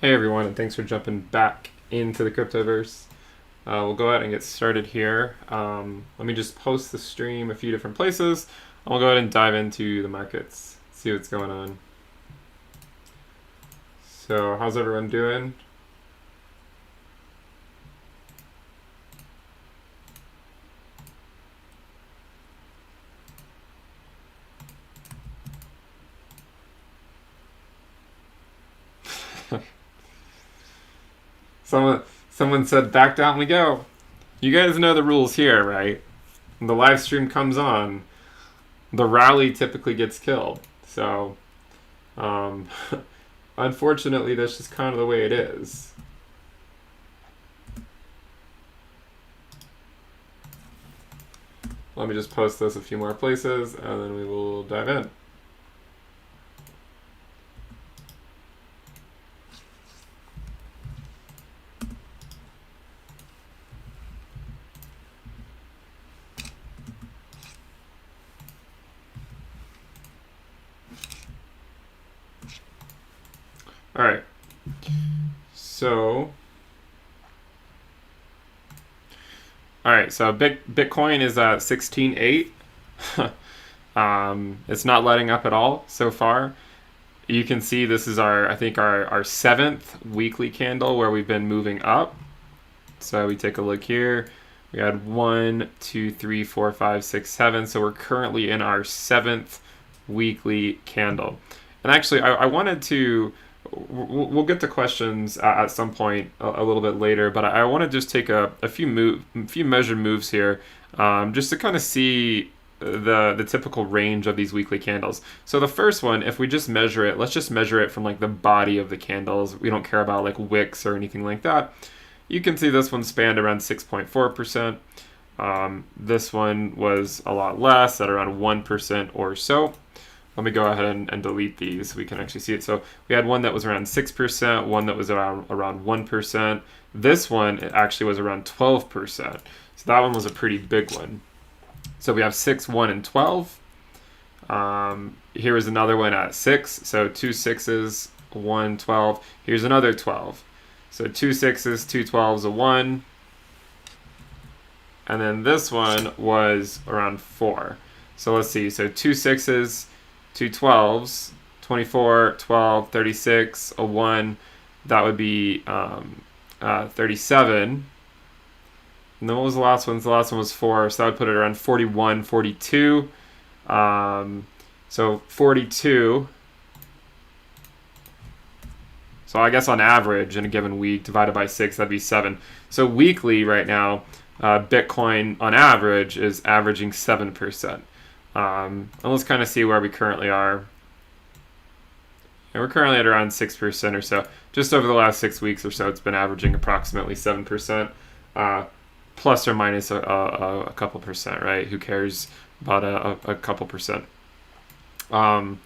Hey everyone, and thanks for jumping back into the cryptoverse. We'll go ahead and get started here. Let me just post the stream a few different places. I'll go ahead and dive into the markets, see what's going on. So, how's everyone doing? Someone said back down we go. You guys know the rules here, right? When the live stream comes on, the rally typically gets killed. So, um, unfortunately, that's just kind of the way it is. Let me just post this a few more places, and then we will dive in. All right. So, Bitcoin is at 16.8. It's not letting up at all so far. You can see this is I think our seventh weekly candle where we've been moving up. So we take a look here. We had 1, 2, 3, 4, 5, 6, 7. So we're currently in our seventh weekly candle. And actually, I wanted to. We'll get to questions at some point a little bit later, but I want to just take a few measured moves here, just to kind of see the typical range of these weekly candles. So the first one, if we just measure it, let's just measure it from like the body of the candles. We don't care about like wicks or anything like that. You can see this one spanned around 6.4%. This one was a lot less, at around 1% or so. Let me go ahead and delete these so we can actually see it. So we had one that was around 6%, one that was around 1%. This one actually was around 12%. So that one was a pretty big one. So we have 6, 1, and 12. Here is another one at 6. So 2 6s, 1, 12. Here's another 12. So 2 6s, 2 12s, a 1. And then this one was around 4. So let's see. So 2 6s, 2 12s, 24, 12, 36, a 1. That would be 37. And then what was the last one? The last one was 4, so that would put it around 41, 42. So 42. So I guess on average in a given week divided by 6, that'd be 7. So weekly right now, Bitcoin on average is averaging 7%. And let's kind of see where we currently are. And we're currently at around 6% or so. Just over the last 6 weeks or so, it's been averaging approximately 7%, plus or minus a couple percent, right? Who cares about a couple percent? Yeah,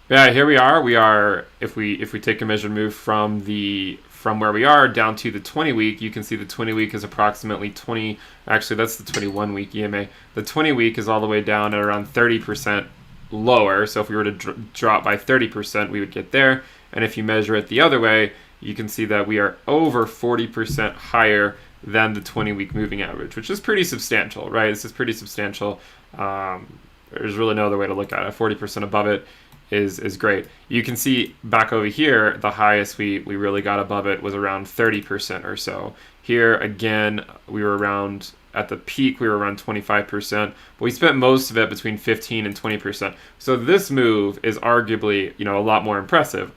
here we are. We are, if we take a measured move from where we are down to the 20 week, you can see the 20 week is approximately 20. Actually, that's the 21 week EMA. The 20 week is all the way down at around 30% lower. So if we were to drop by 30%, we would get there. And if you measure it the other way, you can see that we are over 40% higher than the 20 week moving average, which is pretty substantial, right? This is pretty substantial. There's really no other way to look at it. 40% above it is great. You can see back over here, the highest we really got above it was around 30% or so. Here, again, we were around, at the peak, we were around 25%, but we spent most of it between 15 and 20%. So this move is arguably, a lot more impressive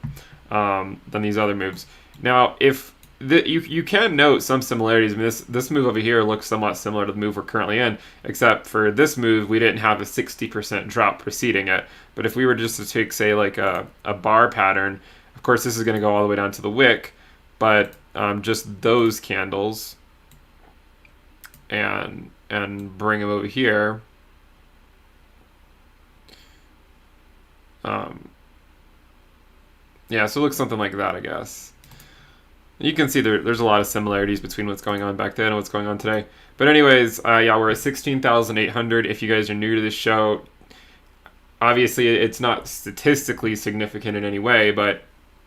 than these other moves. Now, if you can note some similarities. I mean, this move over here looks somewhat similar to the move we're currently in, except for this move, we didn't have a 60% drop preceding it. But if we were just to take, say, like a bar pattern, of course, this is going to go all the way down to the wick, but just those candles and bring them over here. Yeah, so it looks something like that, I guess. You can see there's a lot of similarities between what's going on back then and what's going on today. But anyways, yeah, we're at 16,800. If you guys are new to this show, obviously it's not statistically significant in any way, but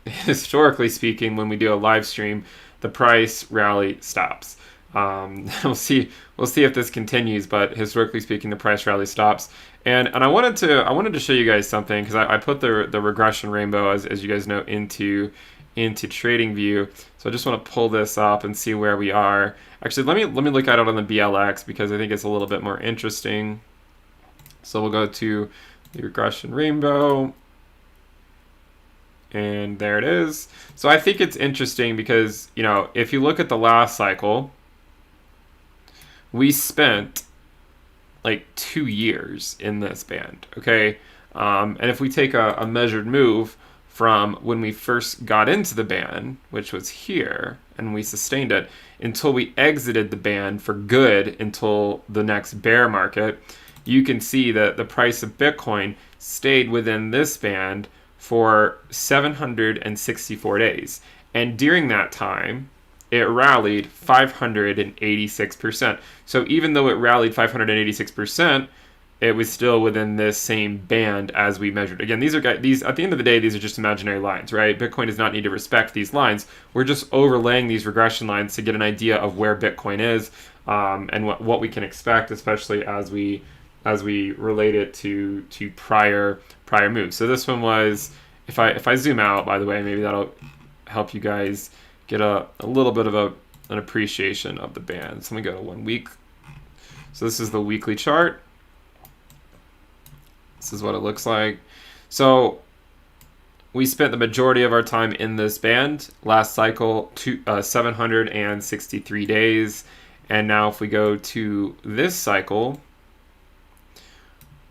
historically speaking, when we do a live stream, the price rally stops. We'll see if this continues, but historically speaking, the price rally stops. And I wanted to show you guys something, because I put the regression rainbow, as you guys know, into TradingView. So I just want to pull this up and see where we are. Actually, let me look at it on the BLX, because I think it's a little bit more interesting. So we'll go to the regression rainbow, and there it is. So I think it's interesting because, you know, if you look at the last cycle, we spent like 2 years in this band, okay? And if we take a measured move from when we first got into the band, which was here, and we sustained it until we exited the band for good until the next bear market, you can see that the price of Bitcoin stayed within this band for 764 days. And during that time, it rallied 586%. So even though it rallied 586%, it was still within this same band as we measured. Again, these at the end of the day, these are just imaginary lines, right? Bitcoin does not need to respect these lines. We're just overlaying these regression lines to get an idea of where Bitcoin is, and what we can expect, especially as we relate it to prior moves. So this one was, if I zoom out, by the way, maybe that'll help you guys get a little bit of an appreciation of the band. So let me go to 1 week. So this is the weekly chart. This is what it looks like. So we spent the majority of our time in this band last cycle, 763 days. And now if we go to this cycle,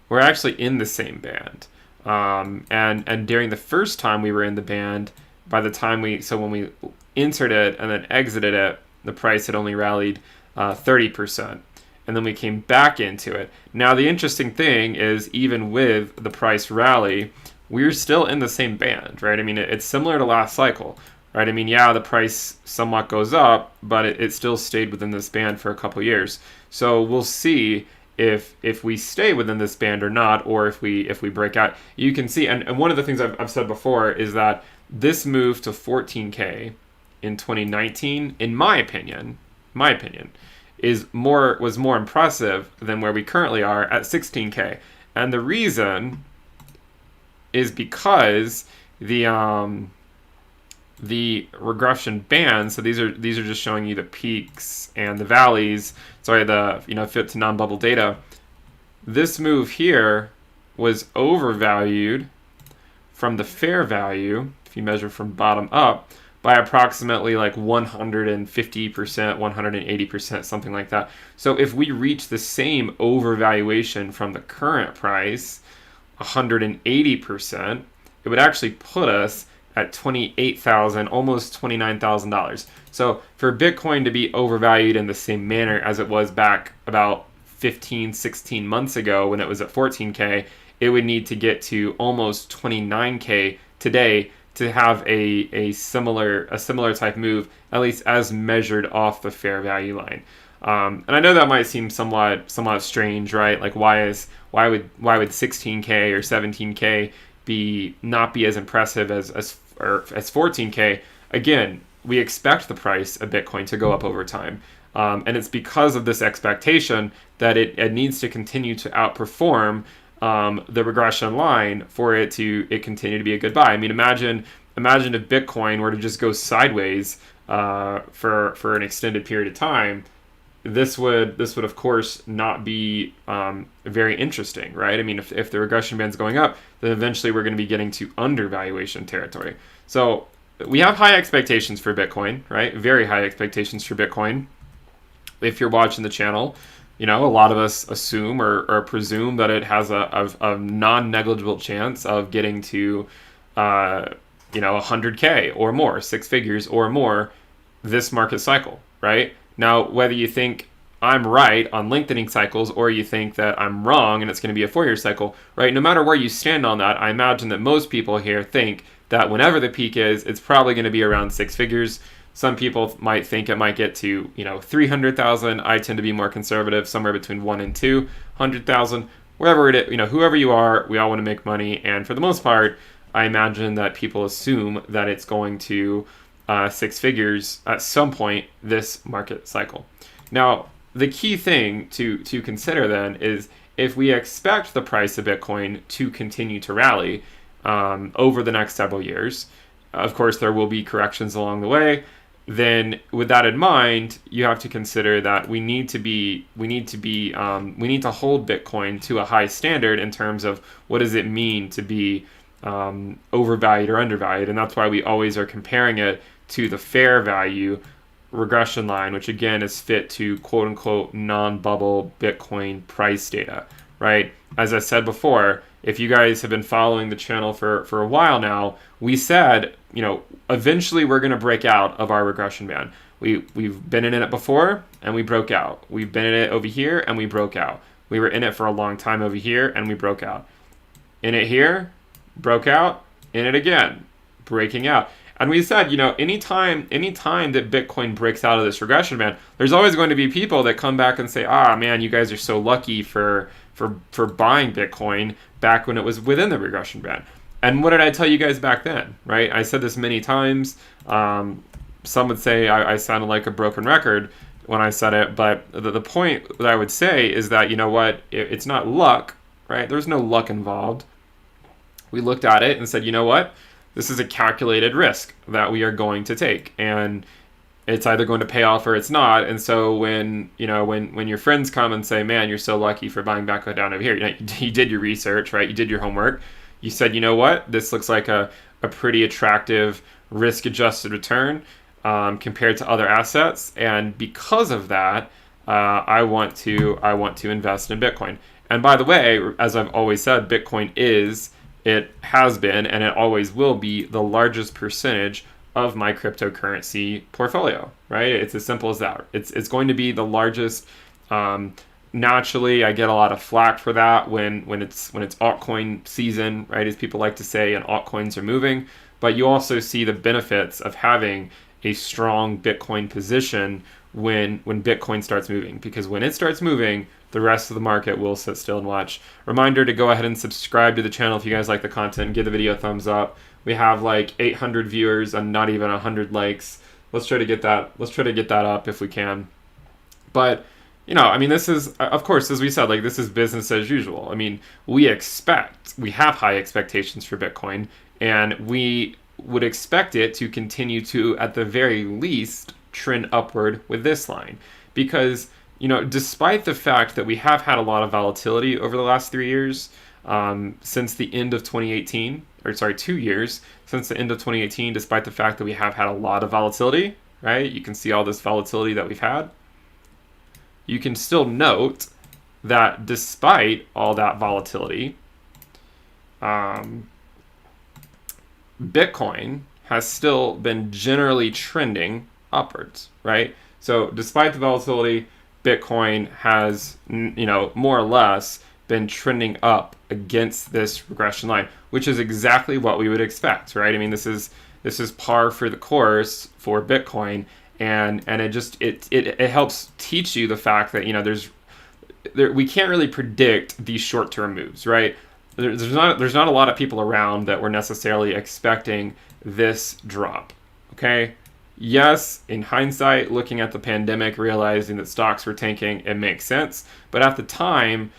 we're actually in the same band. And during the first time we were in the band, by the time when we entered it and then exited it, the price had only rallied 30%. And then we came back into it. Now, the interesting thing is, even with the price rally, we're still in the same band, right? I mean, it's similar to last cycle, right? I mean, yeah, the price somewhat goes up, but it still stayed within this band for a couple years. So we'll see if we stay within this band or not, or if we break out. You can see, and one of the things I've said before is that this move to 14K in 2019, in my opinion, was more impressive than where we currently are at 16K. And the reason is because the regression band, so these are just showing you the peaks and the valleys, fit to non-bubble data. This move here was overvalued from the fair value, if you measure from bottom up, by approximately like 150%, 180%, something like that. So if we reach the same overvaluation from the current price, 180%, it would actually put us at $28,000, almost $29,000. So for Bitcoin to be overvalued in the same manner as it was back about 15, 16 months ago when it was at 14K, it would need to get to almost 29K today to have a similar type move, at least as measured off the fair value line. And I know that might seem somewhat strange, right? Like why would 16K or 17K not be as impressive as 14K? Again, we expect the price of Bitcoin to go up over time. And it's because of this expectation that it needs to continue to outperform the regression line for it to continue to be a good buy. I mean, imagine if Bitcoin were to just go sideways for an extended period of time. This would of course not be very interesting, right? I mean, if the regression band's going up, then eventually we're going to be getting to undervaluation territory. So we have high expectations for Bitcoin, right? Very high expectations for Bitcoin. If you're watching the channel, a lot of us assume or presume that it has a non-negligible chance of getting to 100K or more, 6 figures or more this market cycle, right? Now, whether you think I'm right on lengthening cycles or you think that I'm wrong and it's going to be a 4-year cycle, right? No matter where you stand on that, I imagine that most people here think that whenever the peak is, it's probably going to be around 6 figures. Some people might think it might get to 300,000. I tend to be more conservative, somewhere between 1 and 200,000. Wherever it is, whoever you are, we all want to make money, and for the most part, I imagine that people assume that it's going to six figures at some point this market cycle. Now, the key thing to consider then is if we expect the price of Bitcoin to continue to rally over the next several years, of course, there will be corrections along the way. Then, with that in mind, you have to consider that we need to hold Bitcoin to a high standard in terms of what does it mean to be overvalued or undervalued, and that's why we always are comparing it to the fair value regression line, which again is fit to quote unquote non-bubble Bitcoin price data, right? As I said before, if you guys have been following the channel for a while now, we said, eventually we're going to break out of our regression band. We've been in it before and we broke out. We've been in it over here and we broke out. We were in it for a long time over here and we broke out. In it here, broke out, in it again, breaking out. And we said, anytime that Bitcoin breaks out of this regression band, there's always going to be people that come back and say, man, you guys are so lucky for buying Bitcoin back when it was within the regression band. And what did I tell you guys back then, right? I said this many times. Some would say I sounded like a broken record when I said it, but the point that I would say is that, it's not luck, right? There's no luck involved. We looked at it and said, this is a calculated risk that we are going to take, and it's either going to pay off or it's not. And so when your friends come and say, man, you're so lucky for buying back down over here, you did your research, right? You did your homework. You said, this looks like a pretty attractive risk-adjusted return compared to other assets, and because of that, I want to invest in Bitcoin. And by the way, as I've always said, Bitcoin it has been, and it always will be, the largest percentage of my cryptocurrency portfolio, right? It's as simple as that. It's going to be the largest. Naturally, I get a lot of flack for that when it's altcoin season, right? As people like to say, and altcoins are moving. But you also see the benefits of having a strong Bitcoin position when Bitcoin starts moving, because when it starts moving, the rest of the market will sit still and watch. Reminder to go ahead and subscribe to the channel if you guys like the content. Give the video a thumbs up. We have like 800 viewers and not even 100 likes. Let's try to get that up if we can. But this is, of course, as we said, this is business as usual. We have high expectations for Bitcoin, and we would expect it to continue to, at the very least, trend upward with this line, because despite the fact that we have had a lot of volatility over the last 3 years, since the end of 2018, 2 years since the end of 2018, despite the fact that we have had a lot of volatility, right? You can see all this volatility that we've had. You can still note that despite all that volatility, Bitcoin has still been generally trending upwards, right? So despite the volatility, Bitcoin has, more or less been trending up against this regression line, which is exactly what we would expect, right? This is par for the course for Bitcoin, and it helps teach you the fact that we can't really predict these short-term moves, right? There's not a lot of people around that were necessarily expecting this drop, okay? Yes, in hindsight, looking at the pandemic, realizing that stocks were tanking, it makes sense. But at the time,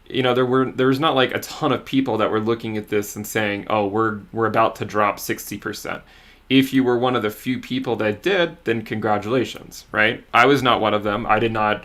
there was not like a ton of people that were looking at this and saying, "Oh, we're about to drop 60%." If you were one of the few people that did, then congratulations, right? I was not one of them. I did not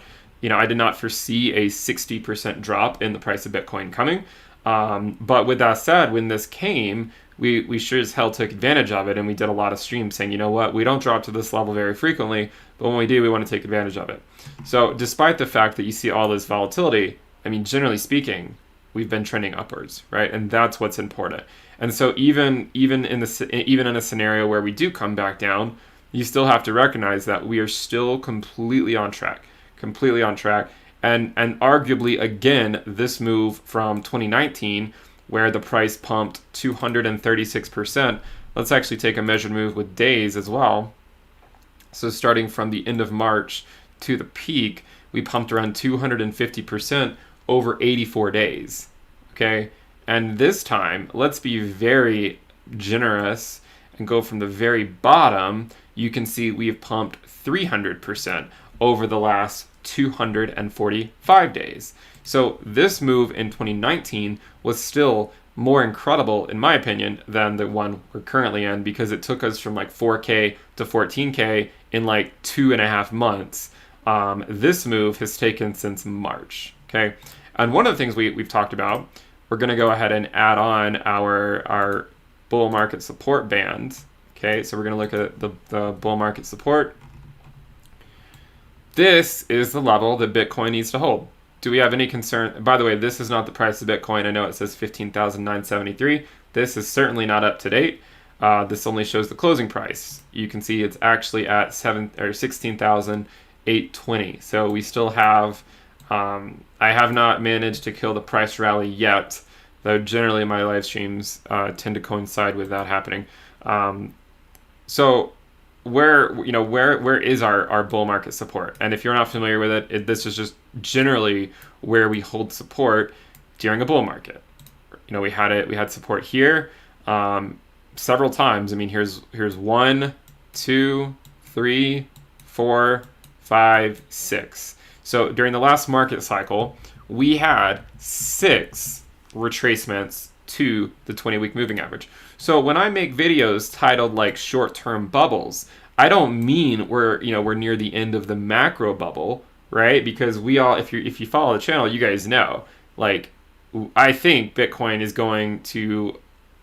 foresee a 60% drop in the price of Bitcoin coming. But with that said, when this came, we sure as hell took advantage of it, and we did a lot of streams saying, we don't drop to this level very frequently, but when we do, we want to take advantage of it. So despite the fact that you see all this volatility, generally speaking, we've been trending upwards, right? And that's what's important. And so even in a scenario where we do come back down, you still have to recognize that we are still completely on track. And arguably, again, this move from 2019, where the price pumped 236%, let's actually take a measured move with days as well. So starting from the end of March to the peak, we pumped around 250% over 84 days, okay? And this time, let's be very generous and go from the very bottom, you can see we've pumped 300% over the last 245 days. So this move in 2019 was still more incredible, in my opinion, than the one we're currently in, because it took us from like 4K to 14K in like 2.5 months. This move has taken since March. Okay, and one of the things we've talked about, we're going to go ahead and add on our bull market support band. Okay, so we're going to look at the bull market support. This is the level that Bitcoin needs to hold. Do we have any concern? By the way, this is not the price of Bitcoin. I know it says 15,973. This is certainly not up to date. This only shows the closing price. You can see it's actually at 16,820. So we still have. I have not managed to kill the price rally yet, though generally my live streams tend to coincide with that happening. So where is our bull market support? And if you're not familiar with it, this is just generally where we hold support during a bull market. We had support here several times. I mean, here's 1, 2, 3, 4, 5, 6. So during the last market cycle, we had 6 retracements to the 20-week moving average. So when I make videos titled like short-term bubbles, I don't mean we're near the end of the macro bubble, right? Because we all, if you follow the channel, you guys know, like, I think Bitcoin is going to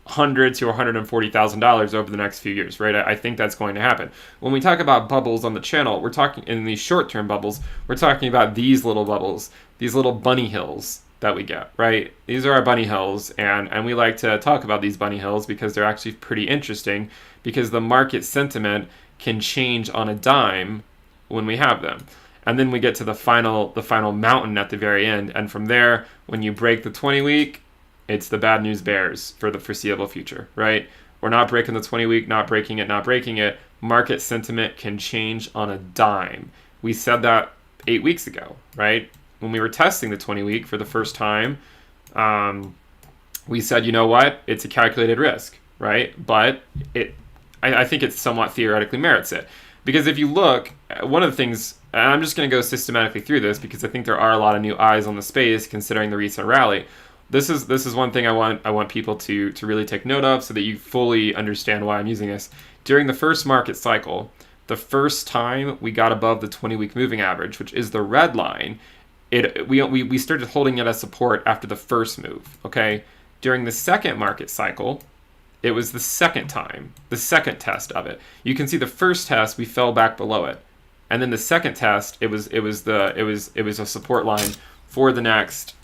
$100,000 to $140,000 over the next few years, right? I think that's going to happen. When we talk about bubbles on the channel, we're talking in these short-term bubbles, we're talking about these little bubbles, these little bunny hills that we get, right? These are our bunny hills, and we like to talk about these bunny hills because they're actually pretty interesting, because the market sentiment can change on a dime when we have them. And then we get to the final mountain at the very end, and from there, when you break the 20-week, it's the bad news bears for the foreseeable future, right? We're not breaking the 20-week, not breaking it. Market sentiment can change on a dime. We said that 8 weeks ago, right? When we were testing the 20-week for the first time, we said, you know what? It's a calculated risk, right? But I think it somewhat theoretically merits it. Because if you look, one of the things, and I'm just going to go systematically through this because I think there are a lot of new eyes on the space considering the recent rally. This is one thing I want people to really take note of so that you fully understand why I'm using this. During the first market cycle, the first time we got above the 20-week moving average, which is the red line, we started holding it as support after the first move, okay? During the second market cycle, it was the second time, the second test of it. You can see the first test, we fell back below it. And then the second test, it was a support line for the next,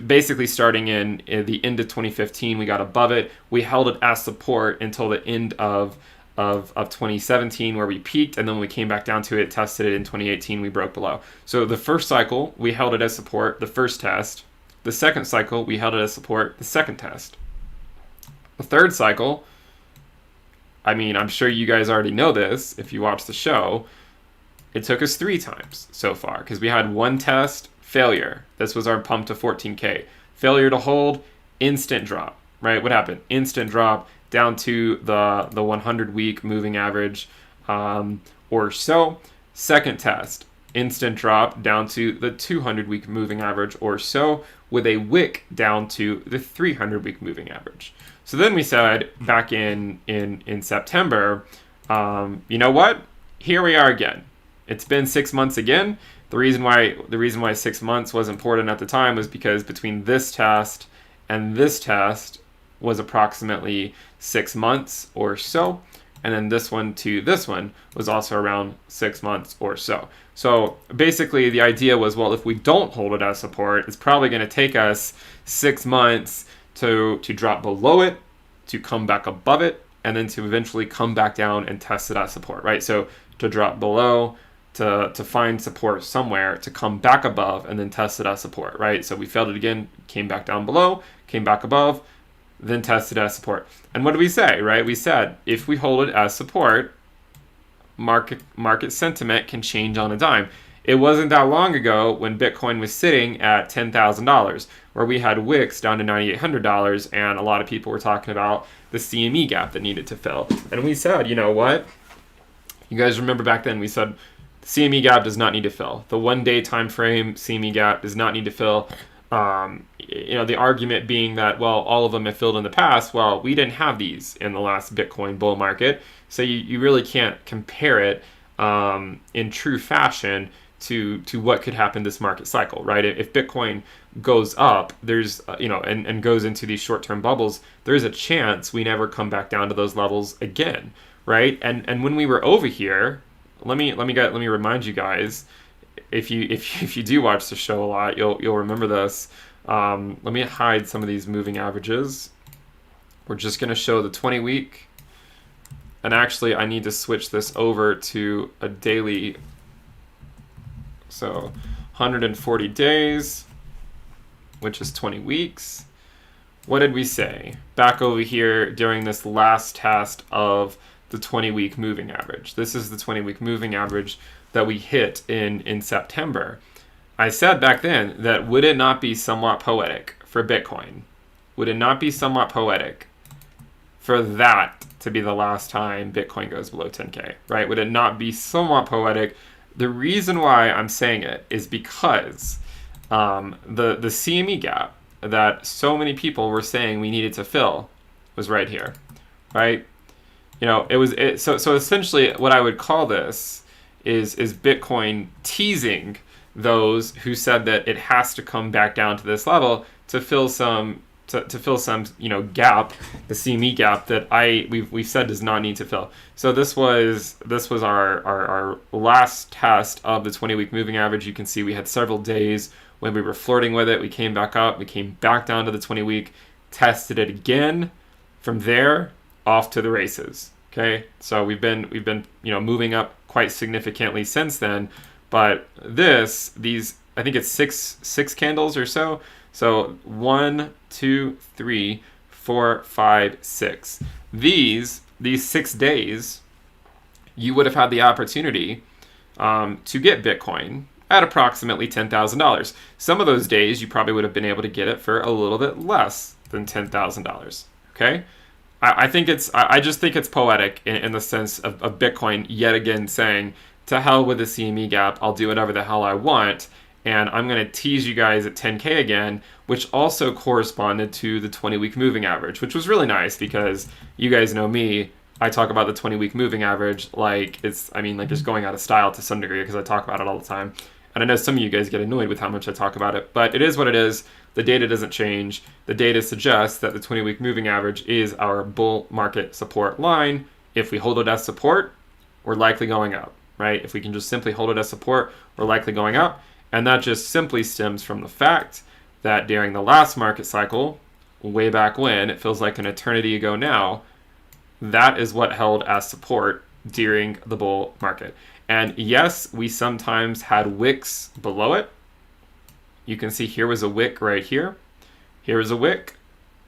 basically starting in the end of 2015, we got above it. We held it as support until the end of 2017, where we peaked, and then when we came back down to it, tested it in 2018, we broke below. So the first cycle, we held it as support, the first test. The second cycle, we held it as support, the second test. The third cycle, I mean, I'm sure you guys already know this if you watch the show, it took us 3 times so far, because we had one test, failure. This was our pump to 14K. Failure to hold, instant drop, right? What happened? Instant drop down to the 100-week moving average or so. Second test, instant drop down to the 200-week moving average or so, with a wick down to the 300-week moving average. So then we said back in September, you know what? Here we are again. It's been 6 months again. The reason why 6 months was important at the time was because between this test and this test was approximately 6 months or so. And then this one to this one was also around 6 months or so. So basically the idea was, well, if we don't hold it as support, it's probably going to take us 6 months to drop below it, to come back above it, and then to eventually come back down and test it as support, right? So to drop below, to find support somewhere, to come back above, and then test it as support, right? So we failed it again, came back down below, came back above, then tested as support. And what did we say, right? We said, if we hold it as support, market sentiment can change on a dime. It wasn't that long ago when Bitcoin was sitting at $10,000, where we had wicks down to $9,800, and a lot of people were talking about the CME gap that needed to fill. And we said, you know what? You guys remember back then we said the CME gap does not need to fill. The 1 day time frame CME gap does not need to fill. The argument being that, well, all of them have filled in the past. Well, we didn't have these in the last Bitcoin bull market, so you really can't compare it in true fashion to what could happen this market cycle, right? If Bitcoin goes up, there's and goes into these short-term bubbles, there's a chance we never come back down to those levels again, right? And when we were over here, let me remind you guys, if you do watch the show a lot, you'll remember this. Let me hide some of these moving averages. We're just going to show the 20-week. And actually, I need to switch this over to a daily. So 140 days, which is 20 weeks. What did we say? Back over here during this last test of the 20-week moving average. This is the 20-week moving average that we hit in September. I said back then that would it not be somewhat poetic for Bitcoin? Would it not be somewhat poetic for that to be the last time Bitcoin goes below 10K, right? Would it not be somewhat poetic? The reason why I'm saying it is because the CME gap that so many people were saying we needed to fill was right here, right? So essentially what I would call this is Bitcoin teasing those who said that it has to come back down to this level to fill some gap, the CME gap that we've said does not need to fill. So this was our last test of the 20-week moving average. You can see we had several days when we were flirting with it. We came back up, we came back down to the 20-week, tested it again. From there, off to the races. Okay, so we've been moving up quite significantly since then. But these I think it's six candles or so. So 1, 2, 3, 4, 5, 6. These 6 days, you would have had the opportunity to get Bitcoin at approximately $10,000. Some of those days, you probably would have been able to get it for a little bit less than $10,000. Okay, I just think it's poetic in the sense of Bitcoin yet again saying, to hell with the CME gap, I'll do whatever the hell I want. And I'm going to tease you guys at 10K again, which also corresponded to the 20-week moving average, which was really nice because you guys know me. I talk about the 20-week moving average like it's going out of style to some degree because I talk about it all the time. And I know some of you guys get annoyed with how much I talk about it, but it is what it is. The data doesn't change. The data suggests that the 20-week moving average is our bull market support line. If we hold it as support, we're likely going up, right? If we can just simply hold it as support, we're likely going up. And that just simply stems from the fact that during the last market cycle, way back when, it feels like an eternity ago now, that is what held as support during the bull market. And yes, we sometimes had wicks below it. You can see here was a wick right here. Here is a wick.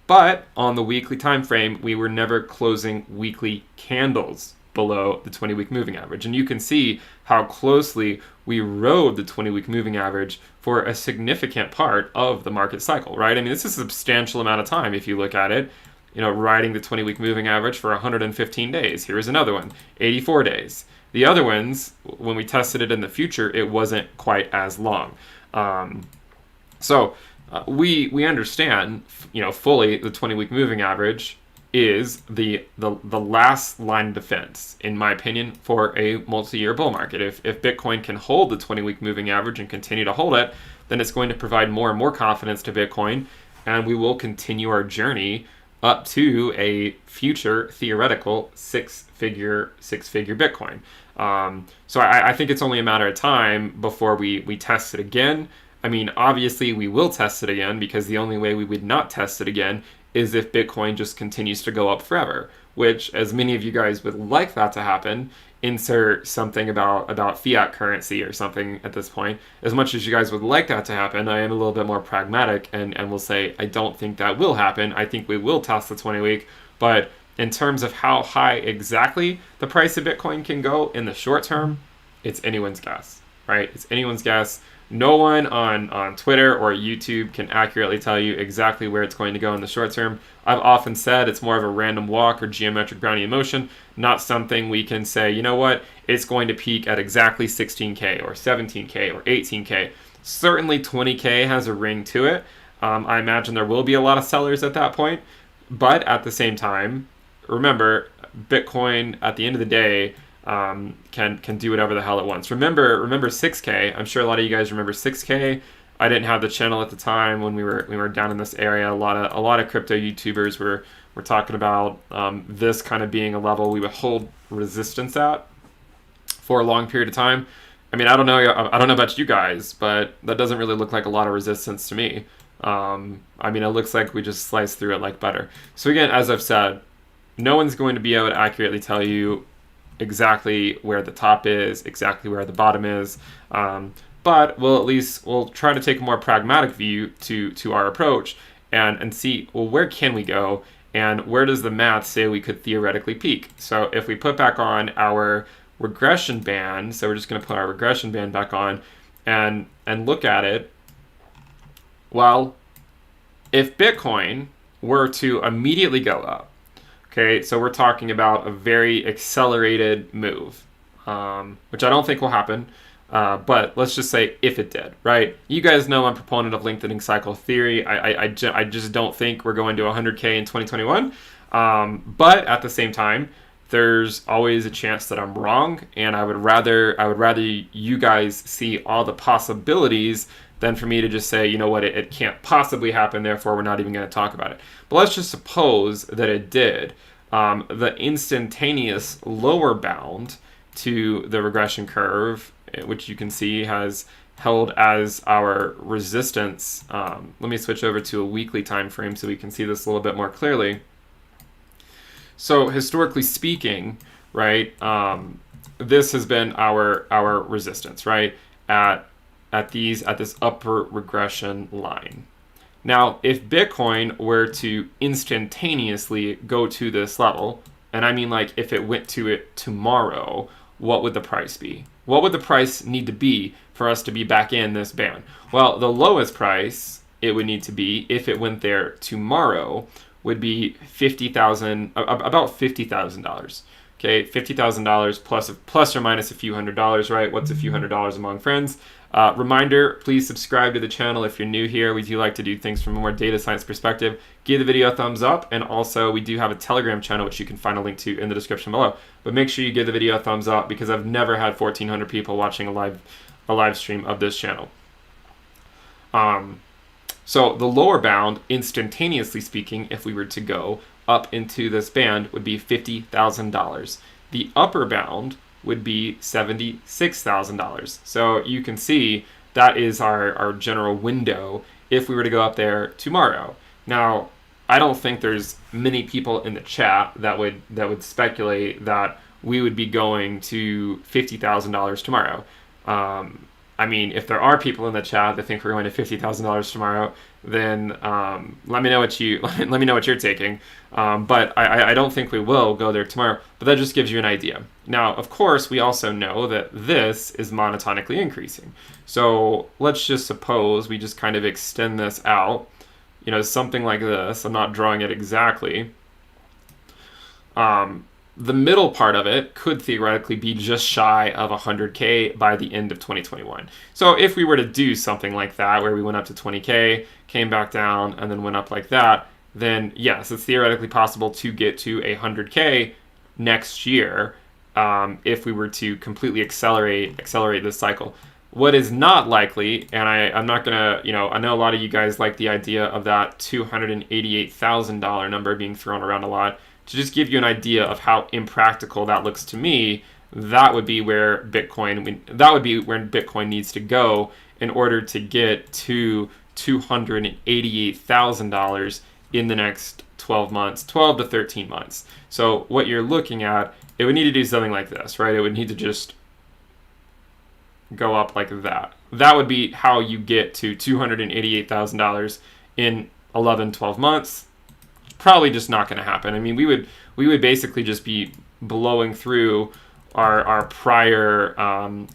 But on the weekly time frame, we were never closing weekly candles below the 20-week moving average. And you can see how closely we rode the 20-week moving average for a significant part of the market cycle, right? I mean, this is a substantial amount of time if you look at it, riding the 20-week moving average for 115 days. Here's another one, 84 days. The other ones, when we tested it in the future, it wasn't quite as long. We understand, fully the 20-week moving average is the last line of defense, in my opinion, for a multi-year bull market. If Bitcoin can hold the 20-week moving average and continue to hold it, then it's going to provide more and more confidence to Bitcoin, and we will continue our journey up to a future theoretical six-figure Bitcoin. So I think it's only a matter of time before we test it again. I mean, obviously we will test it again because the only way we would not test it again is if Bitcoin just continues to go up forever, which, as many of you guys would like that to happen, insert something about fiat currency or something at this point. As much as you guys would like that to happen, I am a little bit more pragmatic and will say I don't think that will happen. I think we will test the 20-week, but in terms of how high exactly the price of Bitcoin can go in the short term, it's anyone's guess, right? It's anyone's guess. No one on Twitter or YouTube can accurately tell you exactly where it's going to go in the short term. I've often said it's more of a random walk or geometric Brownian motion, not something we can say, you know what, it's going to peak at exactly 16K or 17K or 18K. Certainly 20K has a ring to it. I imagine there will be a lot of sellers at that point, but at the same time, remember, Bitcoin at the end of the day can do whatever the hell it wants. Remember 6K. I'm sure a lot of you guys remember 6K. I didn't have the channel at the time when we were down in this area. A lot of crypto YouTubers were talking about this kind of being a level we would hold resistance at for a long period of time. I mean, I don't know about you guys, but that doesn't really look like a lot of resistance to me. I mean, it looks like we just sliced through it like butter. So again, as I've said, no one's going to be able to accurately tell you exactly where the top is, exactly where the bottom is. But we'll try to take a more pragmatic view to our approach and see, well, where can we go and where does the math say we could theoretically peak? So if we put back on our regression band, so we're just going to put our regression band back on and look at it. Well, if Bitcoin were to immediately go up, okay, so we're talking about a very accelerated move, which I don't think will happen, but let's just say if it did, right? You guys know I'm a proponent of lengthening cycle theory. I just don't think we're going to 100K in 2021, but at the same time, there's always a chance that I'm wrong, and I would rather you guys see all the possibilities than for me to just say, you know what, it can't possibly happen, therefore we're not even going to talk about it. But let's just suppose that it did. The instantaneous lower bound to the regression curve, which you can see has held as our resistance. Let me switch over to a weekly time frame so we can see this a little bit more clearly. So historically speaking, right, this has been our resistance, right, at this upper regression line. Now, if Bitcoin were to instantaneously go to this level, and I mean like if it went to it tomorrow, what would the price be? What would the price need to be for us to be back in this band? Well, the lowest price it would need to be if it went there tomorrow would be about $50,000. Okay, $50,000 plus or minus a few $100s, right? What's a few $100s among friends? Reminder, please subscribe to the channel if you're new here. We do like to do things from a more data science perspective. Give the video a thumbs up, and also we do have a Telegram channel which you can find a link to in the description below. But make sure you give the video a thumbs up because I've never had 1,400 people watching a live stream of this channel. So the lower bound, instantaneously speaking, if we were to go up into this band, would be $50,000. The upper bound would be $76,000. So you can see that is our general window if we were to go up there tomorrow. Now, I don't think there's many people in the chat that would speculate that we would be going to $50,000 tomorrow. I mean, if there are people in the chat that think we're going to $50,000 tomorrow, then let me know what you're taking. But I don't think we will go there tomorrow. But that just gives you an idea. Now, of course, we also know that this is monotonically increasing. So let's just suppose we just kind of extend this out. You know, something like this. I'm not drawing it exactly. The middle part of it could theoretically be just shy of 100K by the end of 2021. So if we were to do something like that, where we went up to 20K, came back down, and then went up like that, then yes, it's theoretically possible to get to 100K next year if we were to completely accelerate this cycle. What is not likely, and I'm not gonna, I know a lot of you guys like the idea of that $288,000 number being thrown around a lot. To just give you an idea of how impractical that looks to me, that would be where Bitcoin needs to go in order to get to $288,000 in the next 12 to 13 months. So what you're looking at, it would need to do something like this, right? It would need to just go up like that. That would be how you get to $288,000 in 12 months. Probably just not going to happen. I mean, we would basically just be blowing through our prior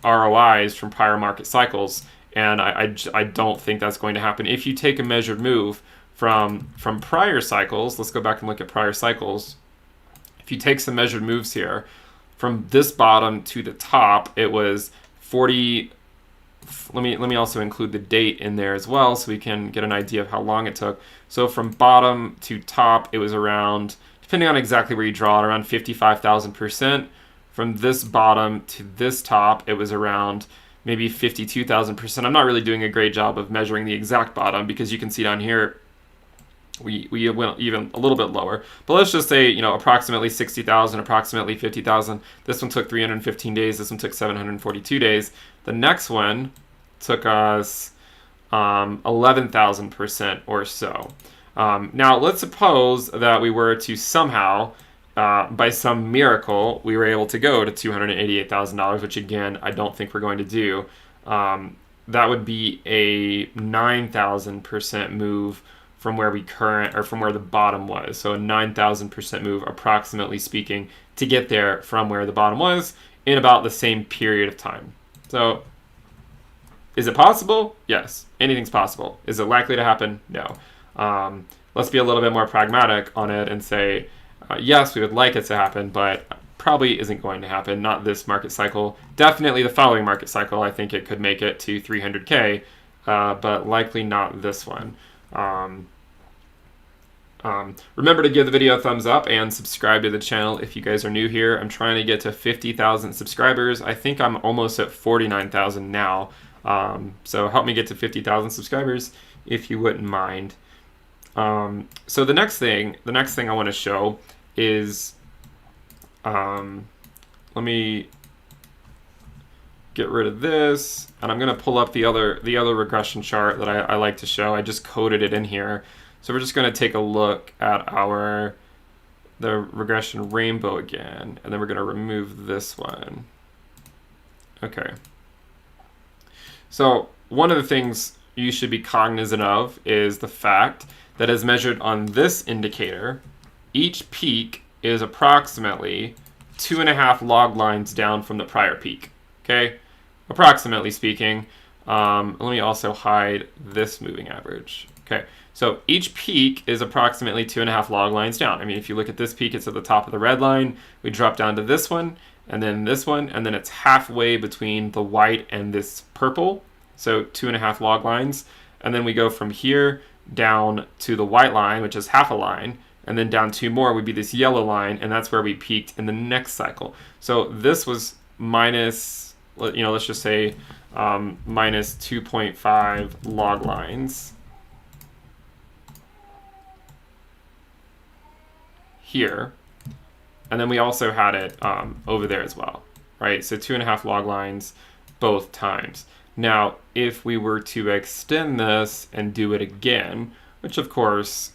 ROIs from prior market cycles, and I don't think that's going to happen. If you take a measured move from prior cycles, let's go back and look at prior cycles. If you take some measured moves here, from this bottom to the top, it was 40. Let me also include the date in there as well, so we can get an idea of how long it took. So from bottom to top, it was around, depending on exactly where you draw it, around 55,000%. From this bottom to this top, it was around maybe 52,000%. I'm not really doing a great job of measuring the exact bottom, because you can see down here we went even a little bit lower. But let's just say, approximately 60,000, approximately 50,000. This one took 315 days. This one took 742 days. The next one took us 11,000% or so. Now, let's suppose that we were to somehow, by some miracle, we were able to go to $288,000, which again, I don't think we're going to do. That would be a 9,000% move from where from where the bottom was. So a 9,000% move, approximately speaking, to get there from where the bottom was in about the same period of time. So is it possible? Yes. Anything's possible. Is it likely to happen? No. Let's be a little bit more pragmatic on it and say, yes, we would like it to happen, but probably isn't going to happen. Not this market cycle. Definitely the following market cycle, I think it could make it to 300K, but likely not this one. Remember to give the video a thumbs up and subscribe to the channel if you guys are new here. I'm trying to get to 50,000 subscribers. I think I'm almost at 49,000 now. So help me get to 50,000 subscribers if you wouldn't mind. So the next thing I want to show is, let me get rid of this, and I'm going to pull up the other regression chart that I like to show. I just coded it in here. So we're just going to take a look at the regression rainbow again, and then we're going to remove this one. Okay. So one of the things you should be cognizant of is the fact that as measured on this indicator, each peak is approximately 2.5 log lines down from the prior peak. Okay, approximately speaking. Let me also hide this moving average. Okay, so each peak is approximately 2.5 log lines down. I mean, if you look at this peak, it's at the top of the red line. We drop down to this one, and then this one, and then it's halfway between the white and this purple. So 2.5 log lines. And then we go from here down to the white line, which is half a line, and then down 2 more would be this yellow line, and that's where we peaked in the next cycle. So this was minus, let's just say minus 2.5 log lines here, and then we also had it over there as well, right? So 2.5 log lines both times. Now, if we were to extend this and do it again, which of course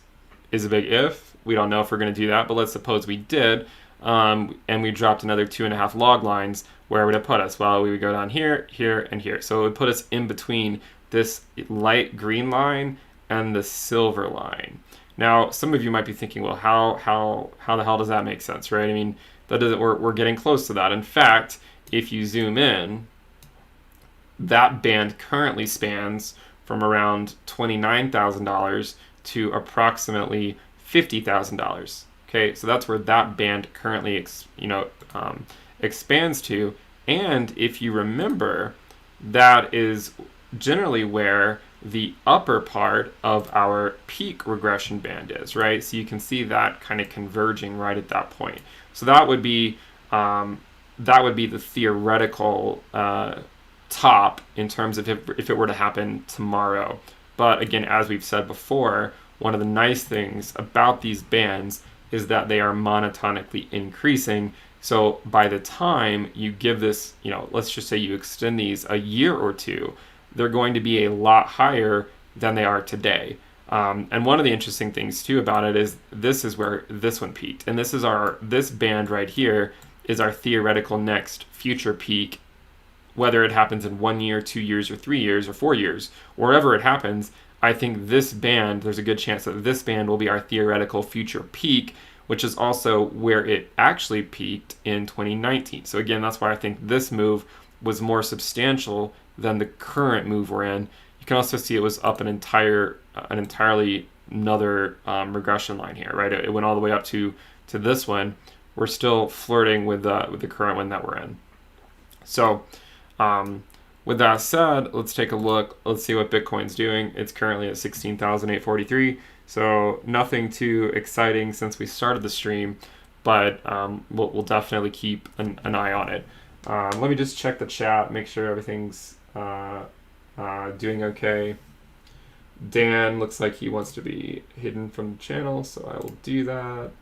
is a big if, we don't know if we're going to do that, but let's suppose we did, and we dropped another 2.5 log lines, where would it put us? Well, we would go down here, here, and here. So it would put us in between this light green line and the silver line. Now, some of you might be thinking, well, how the hell does that make sense, right? I mean, that doesn't. We're getting close to that. In fact, if you zoom in, that band currently spans from around $29,000 to approximately $50,000. Okay, so that's where that band currently, expands to. And if you remember, that is generally where the upper part of our peak regression band is, right? So you can see that kind of converging right at that point. So that would be the theoretical top in terms of if it were to happen tomorrow. But again, as we've said before, one of the nice things about these bands is that they are monotonically increasing. So by the time you give this, let's just say you extend these a year or two, they're going to be a lot higher than they are today. And one of the interesting things too about it is this is where this one peaked. And this band right here is our theoretical next future peak, whether it happens in 1 year, 2 years, or 3 years, or 4 years, wherever it happens. I think this band, there's a good chance that this band will be our theoretical future peak, which is also where it actually peaked in 2019. So again, that's why I think this move was more substantial than the current move we're in. You can also see it was up an entirely another regression line here, right? It went all the way up to this one. We're still flirting with the current one that we're in. So with that said, let's take a look. Let's see what Bitcoin's doing. It's currently at 16,843. So nothing too exciting since we started the stream, but we'll definitely keep an eye on it. Let me just check the chat, make sure everything's doing okay. Dan looks like he wants to be hidden from the channel, so I will do that.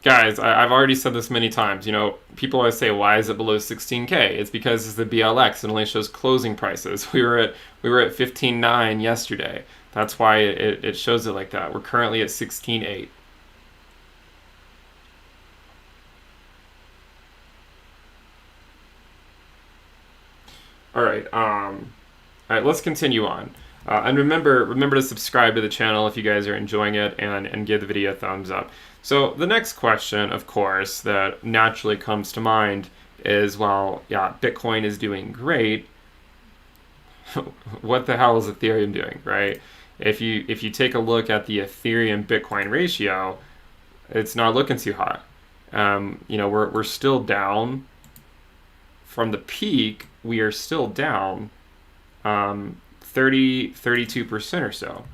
Guys, I've already said this many times. You know, people always say, "Why is it below 16K?" It's because it's the BLX. It only shows closing prices. We were at 15.9 yesterday. That's why it shows it like that. We're currently at 16.8. All right. All right. Let's continue on. And remember to subscribe to the channel if you guys are enjoying it, and give the video a thumbs up. So the next question, of course, that naturally comes to mind is, well, yeah, Bitcoin is doing great. What the hell is Ethereum doing, right? If you take a look at the Ethereum Bitcoin ratio, it's not looking too hot. You know, we're still down from the peak. We are still down 32% or so.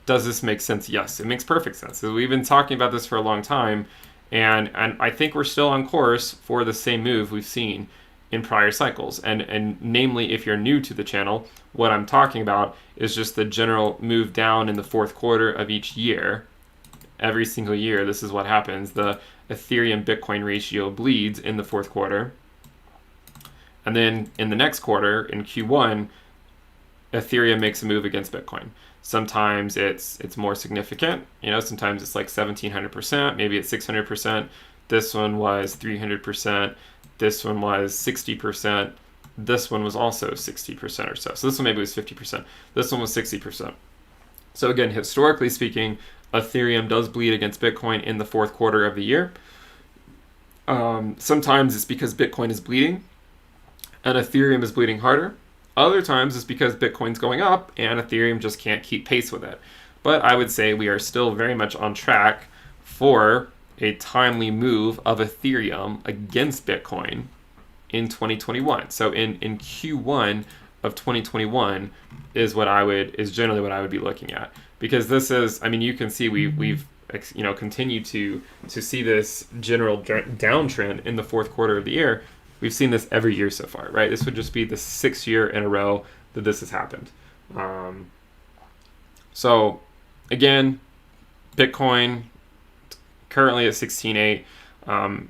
Does this make sense? Yes, it makes perfect sense. So we've been talking about this for a long time, and I think we're still on course for the same move we've seen in prior cycles. And namely, if you're new to the channel, what I'm talking about is just the general move down in the fourth quarter of each year. Every single year, this is what happens. The Ethereum Bitcoin ratio bleeds in the fourth quarter. And then in the next quarter, in Q1, Ethereum makes a move against Bitcoin. Sometimes it's more significant, you know, sometimes it's like 1,700%, maybe it's 600%. This one was 300%. This one was 60%. This one was also 60% or so. So this one maybe was 50%. This one was 60%. So again, historically speaking, Ethereum does bleed against Bitcoin in the fourth quarter of the year. Sometimes it's because Bitcoin is bleeding and Ethereum is bleeding harder. Other times it's because Bitcoin's going up and Ethereum just can't keep pace with it. But I would say we are still very much on track for a timely move of Ethereum against Bitcoin in 2021. So in Q1 of 2021 is generally what I would be looking at, because this is, I mean, you can see we've continued to see this general downtrend in the fourth quarter of the year. We've seen this every year so far, right? This would just be the 6th year in a row that this has happened. So again, Bitcoin currently at 16.8,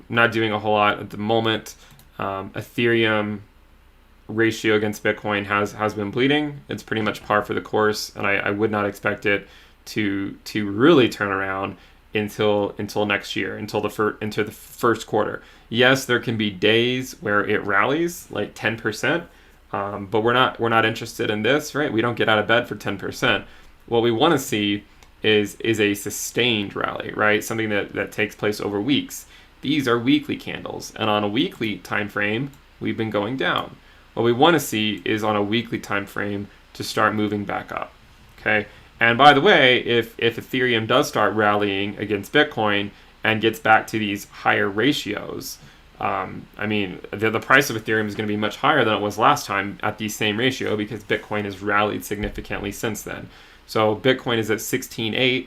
not doing a whole lot at the moment. Ethereum ratio against Bitcoin has been bleeding. It's pretty much par for the course, and I would not expect it to really turn around until next year, into the first quarter. Yes, there can be days where it rallies like 10%, but we're not interested in this, right? We don't get out of bed for 10%. What we want to see is a sustained rally, right? Something that takes place over weeks. These are weekly candles, and on a weekly time frame, we've been going down. What we want to see is on a weekly time frame to start moving back up. Okay. And by the way, if Ethereum does start rallying against Bitcoin and gets back to these higher ratios, I mean, the price of Ethereum is going to be much higher than it was last time at the same ratio, because Bitcoin has rallied significantly since then. So Bitcoin is at 16.8.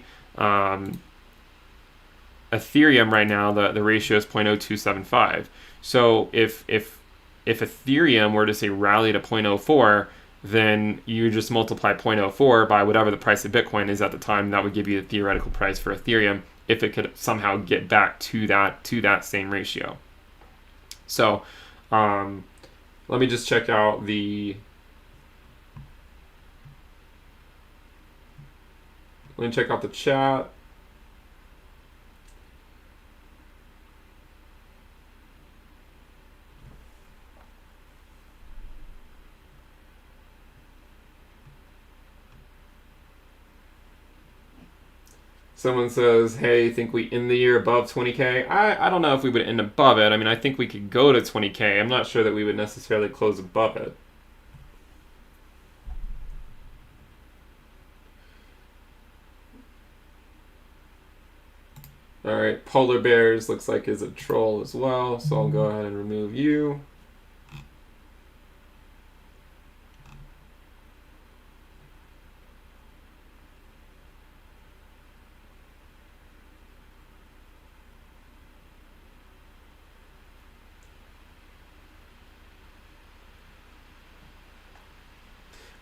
Ethereum right now, the ratio is 0.0275. So if Ethereum were to say rally to 0.04, then you just multiply 0.04 by whatever the price of Bitcoin is at the time. That would give you the theoretical price for Ethereum if it could somehow get back to that same ratio. So let me just check out the chat. Someone says, hey, think we end the year above 20K? I don't know if we would end above it. I mean, I think we could go to 20K. I'm not sure that we would necessarily close above it. All right, Polar Bears looks like is a troll as well, so I'll go ahead and remove you.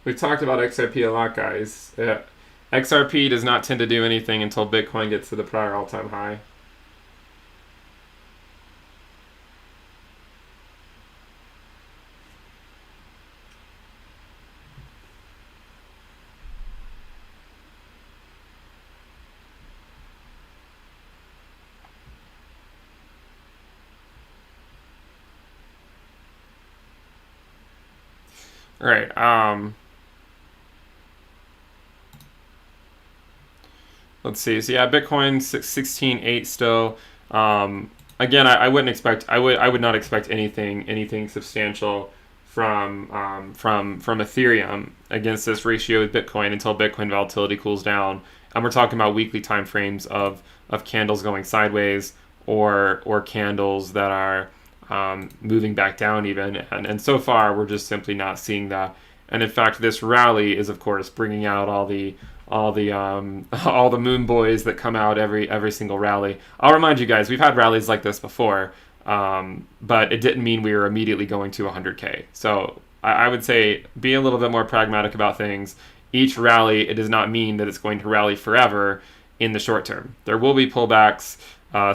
We've talked about XRP a lot, guys. XRP does not tend to do anything until Bitcoin gets to the prior all-time high. All right. Let's see. So yeah, Bitcoin 16.8 still. Again, I wouldn't expect. I would not expect anything substantial from Ethereum against this ratio with Bitcoin until Bitcoin volatility cools down. And we're talking about weekly time frames of candles going sideways or candles that are moving back down even. And so far, we're just simply not seeing that. And in fact, this rally is, of course, bringing out all the moon boys that come out every single rally. I'll remind you guys, we've had rallies like this before, but it didn't mean we were immediately going to 100K. So I would say be a little bit more pragmatic about things. Each rally, it does not mean that it's going to rally forever in the short term. There will be pullbacks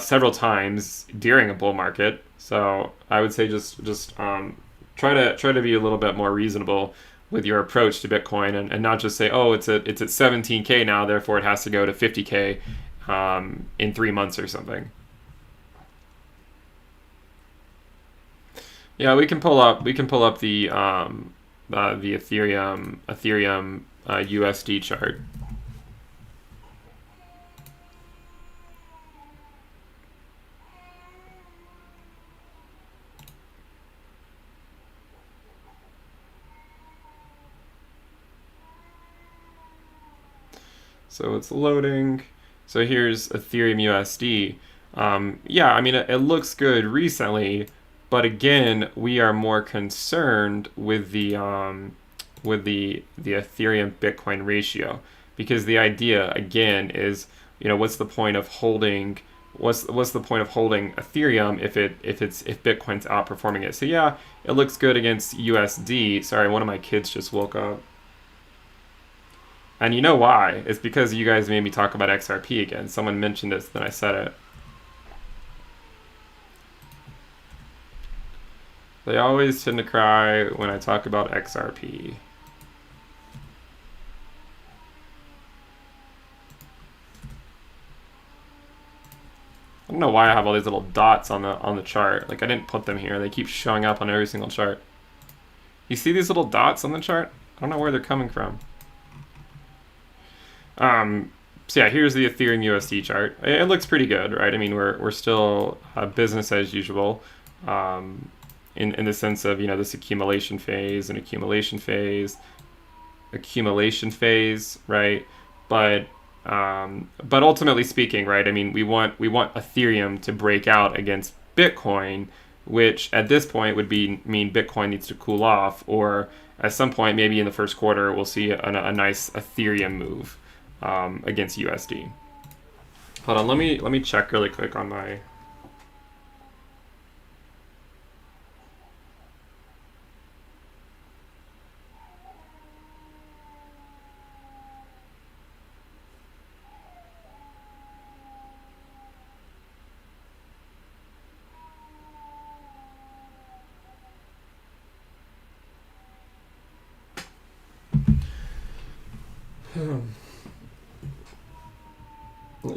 several times during a bull market. So I would say just try to be a little bit more reasonable with your approach to Bitcoin and not just say, oh, it's at 17K now, therefore it has to go to 50K in 3 months or something. Yeah, we can pull up the Ethereum USD chart. So it's loading. So here's Ethereum USD. Yeah, I mean, it looks good recently, but again, we are more concerned with the Ethereum Bitcoin ratio, because the idea again is, what's the point of holding Ethereum if Bitcoin's outperforming it? So yeah, it looks good against USD. Sorry, one of my kids just woke up. And you know why? It's because you guys made me talk about XRP again. Someone mentioned this, then I said it. They always tend to cry when I talk about XRP. I don't know why I have all these little dots on the chart. Like, I didn't put them here. They keep showing up on every single chart. You see these little dots on the chart? I don't know where they're coming from. So yeah, here's the Ethereum USD chart. It looks pretty good, right? I mean, we're still business as usual, in the sense of, this accumulation phase, right? But ultimately speaking, right? I mean, we want Ethereum to break out against Bitcoin, which at this point would mean Bitcoin needs to cool off, or at some point, maybe in the first quarter, we'll see a nice Ethereum move against USD. Hold on, let me check really quick on my.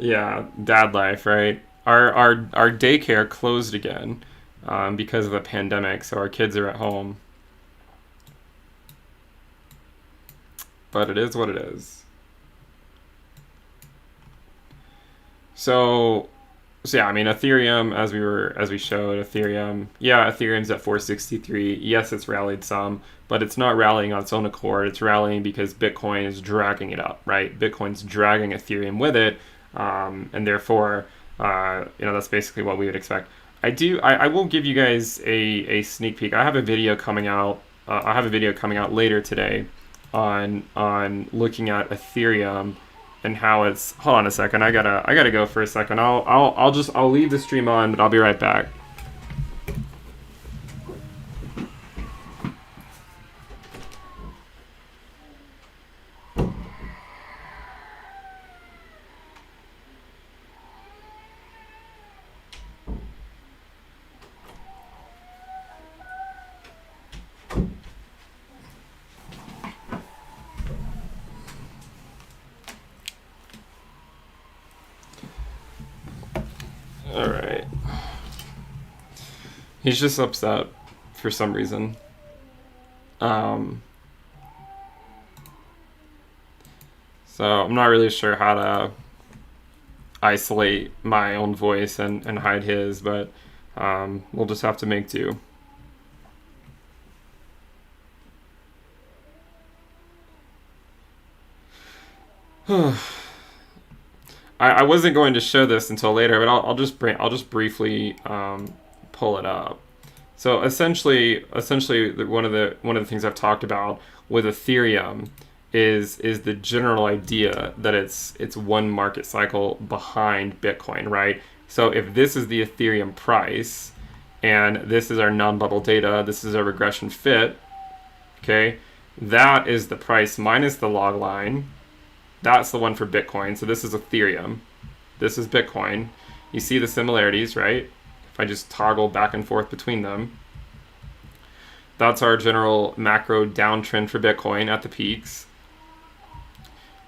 Yeah, dad life, right? Our daycare closed again because of the pandemic, so our kids are at home. But it is what it is. So yeah, I mean Ethereum, as we showed, Ethereum, yeah, Ethereum's at 463. Yes, it's rallied some, but it's not rallying on its own accord. It's rallying because Bitcoin is dragging it up, right? Bitcoin's dragging Ethereum with it, and therefore, that's basically what we would expect. I will give you guys a sneak peek. I have a video coming out. I have a video coming out later today on looking at Ethereum and how it's. Hold on a second. I gotta go for a second. I'll leave the stream on, but I'll be right back. All right. He's just upset for some reason. So I'm not really sure how to isolate my own voice and hide his, but we'll just have to make do. I wasn't going to show this until later, but I'll just briefly pull it up. So essentially, one of the things I've talked about with Ethereum is the general idea that it's one market cycle behind Bitcoin, right? So if this is the Ethereum price, and this is our non-bubble data, this is our regression fit, okay, that is the price minus the log line. That's the one for Bitcoin. So this is Ethereum. This is Bitcoin. You see the similarities, right? If I just toggle back and forth between them. That's our general macro downtrend for Bitcoin at the peaks.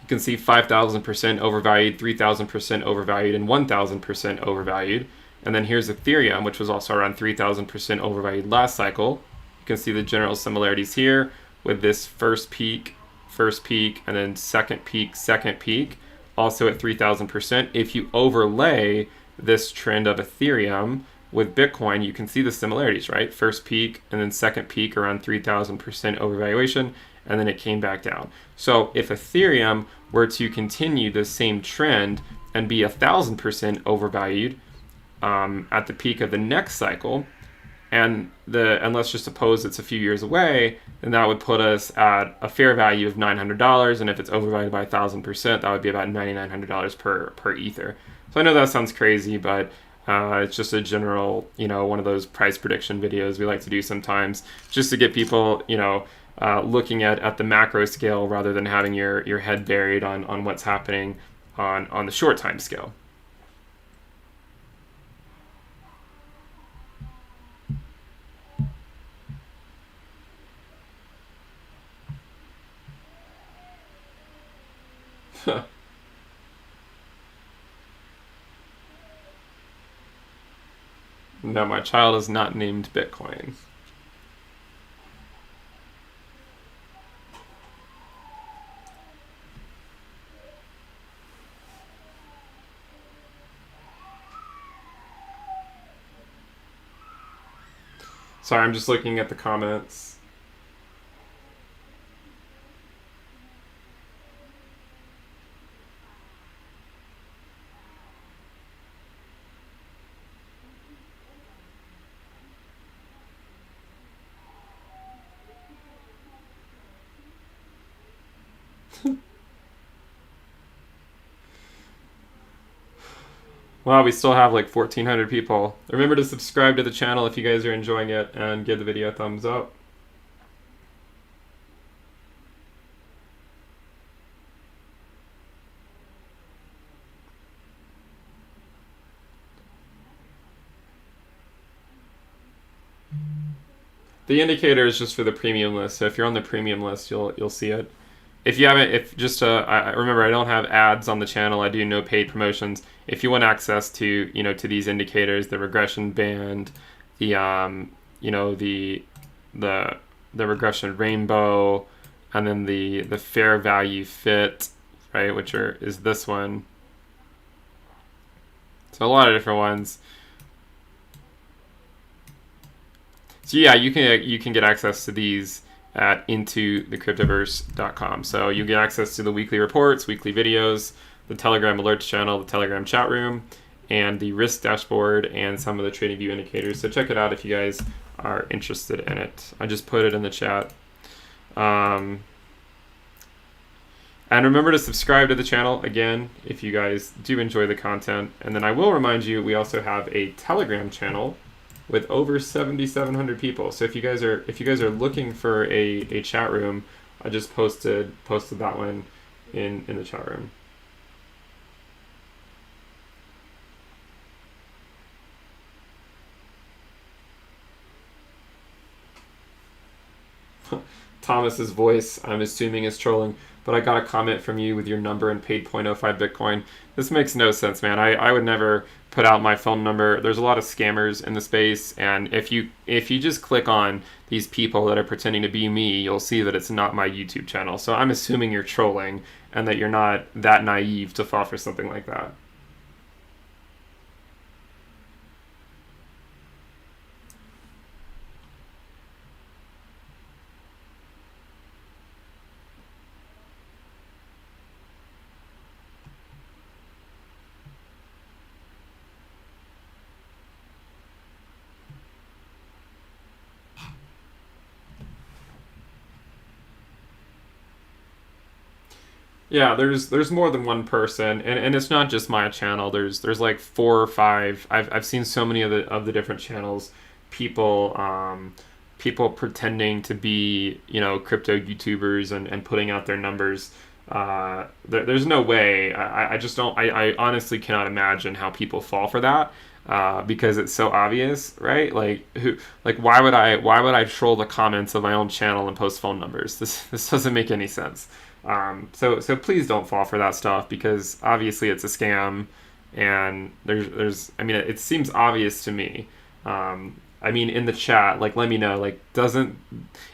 You can see 5,000% overvalued, 3,000% overvalued, and 1,000% overvalued. And then here's Ethereum, which was also around 3,000% overvalued last cycle. You can see the general similarities here with this first peak, and then second peak, also at 3,000%. If you overlay this trend of Ethereum with Bitcoin, you can see the similarities, right? First peak and then second peak around 3,000% overvaluation, and then it came back down. So if Ethereum were to continue the same trend and be 1,000% overvalued at the peak of the next cycle, and let's just suppose it's a few years away, then that would put us at a fair value of $900, and if it's overvalued by 1,000%, that would be about $9,900 per ether. So I know that sounds crazy, but it's just a general, one of those price prediction videos we like to do sometimes, just to get people, looking at the macro scale rather than having your head buried on what's happening on the short time scale. No, my child is not named Bitcoin. Sorry, I'm just looking at the comments. Wow, we still have like 1,400 people. Remember to subscribe to the channel if you guys are enjoying it, and give the video a thumbs up. The indicator is just for the premium list, so if you're on the premium list, you'll see it. If you haven't, I remember I don't have ads on the channel. I do no paid promotions. If you want access to to these indicators, the regression band, the the regression rainbow, and then the fair value fit, right, which is this one. So a lot of different ones. So yeah, you can get access to these at intothecryptoverse.com. So you get access to the weekly reports, weekly videos, the Telegram alerts channel, the Telegram chat room, and the risk dashboard and some of the trading view indicators. So check it out if you guys are interested in it. I just put it in the chat. And remember to subscribe to the channel again if you guys do enjoy the content. And then I will remind you, we also have a Telegram channel with over 7,700 people. So if you guys are looking for a chat room, I just posted that one in the chat room. Thomas's voice, I'm assuming, is trolling, but I got a comment from you with your number and paid 0.05 Bitcoin. This makes no sense, man. I would never put out my phone number. There's a lot of scammers in the space, and if you just click on these people that are pretending to be me, you'll see that it's not my YouTube channel. So I'm assuming you're trolling and that you're not that naive to fall for something like that. Yeah, there's more than one person, and it's not just my channel. There's like 4 or 5. I've seen so many of the different channels, people people pretending to be, you know, crypto YouTubers and putting out their numbers. There's no way. I just don't. I honestly cannot imagine how people fall for that. Because it's so obvious, right? Like why would I troll the comments of my own channel and post phone numbers? This doesn't make any sense. So please don't fall for that stuff, because obviously it's a scam, and there's I mean, it seems obvious to me. I mean, in the chat, like, let me know, like,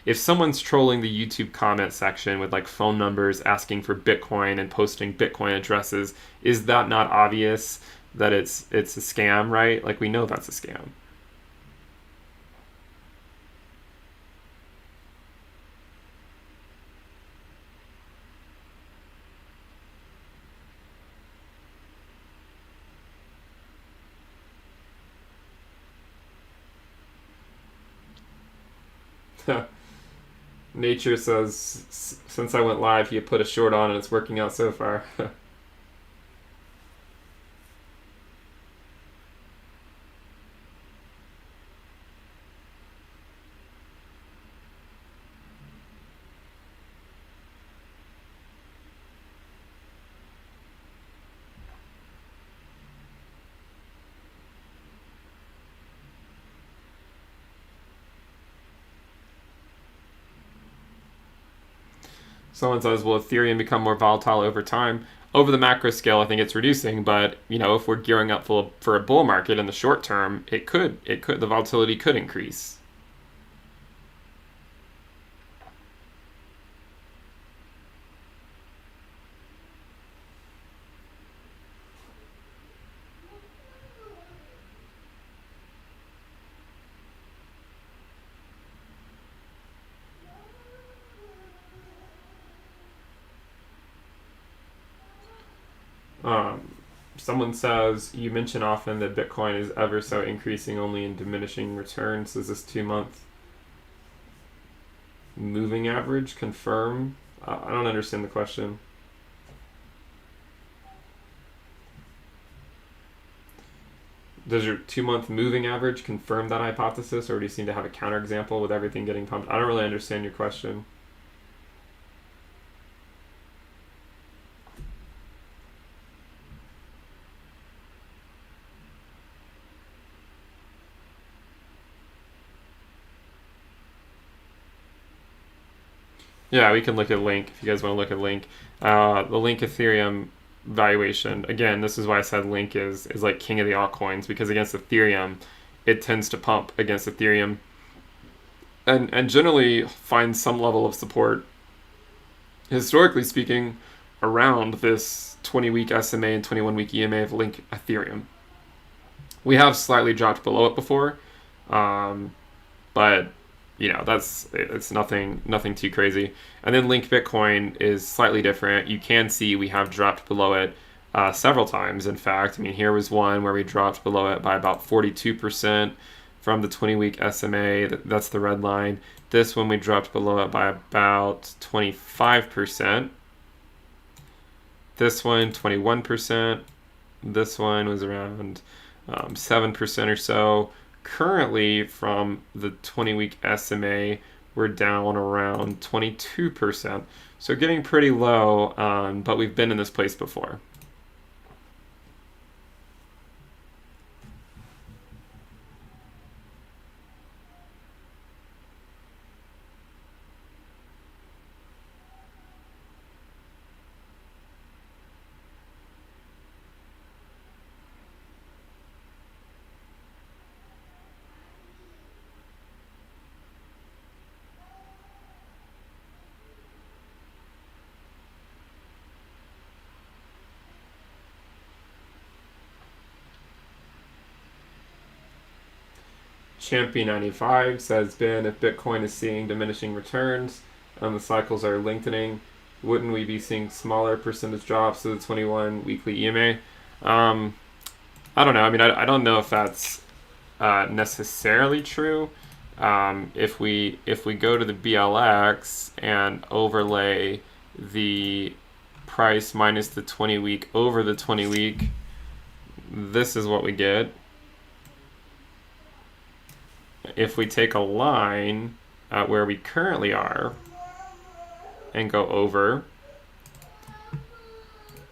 if someone's trolling the YouTube comment section with like phone numbers asking for Bitcoin and posting Bitcoin addresses, is that not obvious that it's a scam, right? Like, we know that's a scam. Nature says, since I went live, he put a short on and it's working out so far. Someone says, will Ethereum become more volatile over time? Over the macro scale, I think it's reducing, but, you know, if we're gearing up for a bull market in the short term, the volatility could increase. Someone says, you mention often that Bitcoin is ever so increasing, only in diminishing returns. Is this 2-month moving average confirm? I don't understand the question. Does your 2-month moving average confirm that hypothesis, or do you seem to have a counterexample with everything getting pumped? I don't really understand your question. Yeah, we can look at Link if you guys want to look at Link. The Link Ethereum valuation. Again, this is why I said Link is like king of the altcoins, because against Ethereum, it tends to pump against Ethereum and generally finds some level of support, historically speaking, around this 20-week SMA and 21-week EMA of Link Ethereum. We have slightly dropped below it before, but it's nothing too crazy. And then Link Bitcoin is slightly different. You can see we have dropped below it several times. In fact, I mean, here was one where we dropped below it by about 42% from the 20-week SMA. That's the red line. This one we dropped below it by about 25%. This one, 21%. This one was around 7% or so. Currently, from the 20-week SMA, we're down around 22%. So getting pretty low, but we've been in this place before. Champion 95 says, Ben, if Bitcoin is seeing diminishing returns and the cycles are lengthening, wouldn't we be seeing smaller percentage drops to the 21 weekly EMA? I don't know. I mean, I don't know if that's necessarily true. If we go to the BLX and overlay the price minus the 20 week over the 20 week, this is what we get. If we take a line at where we currently are and go over,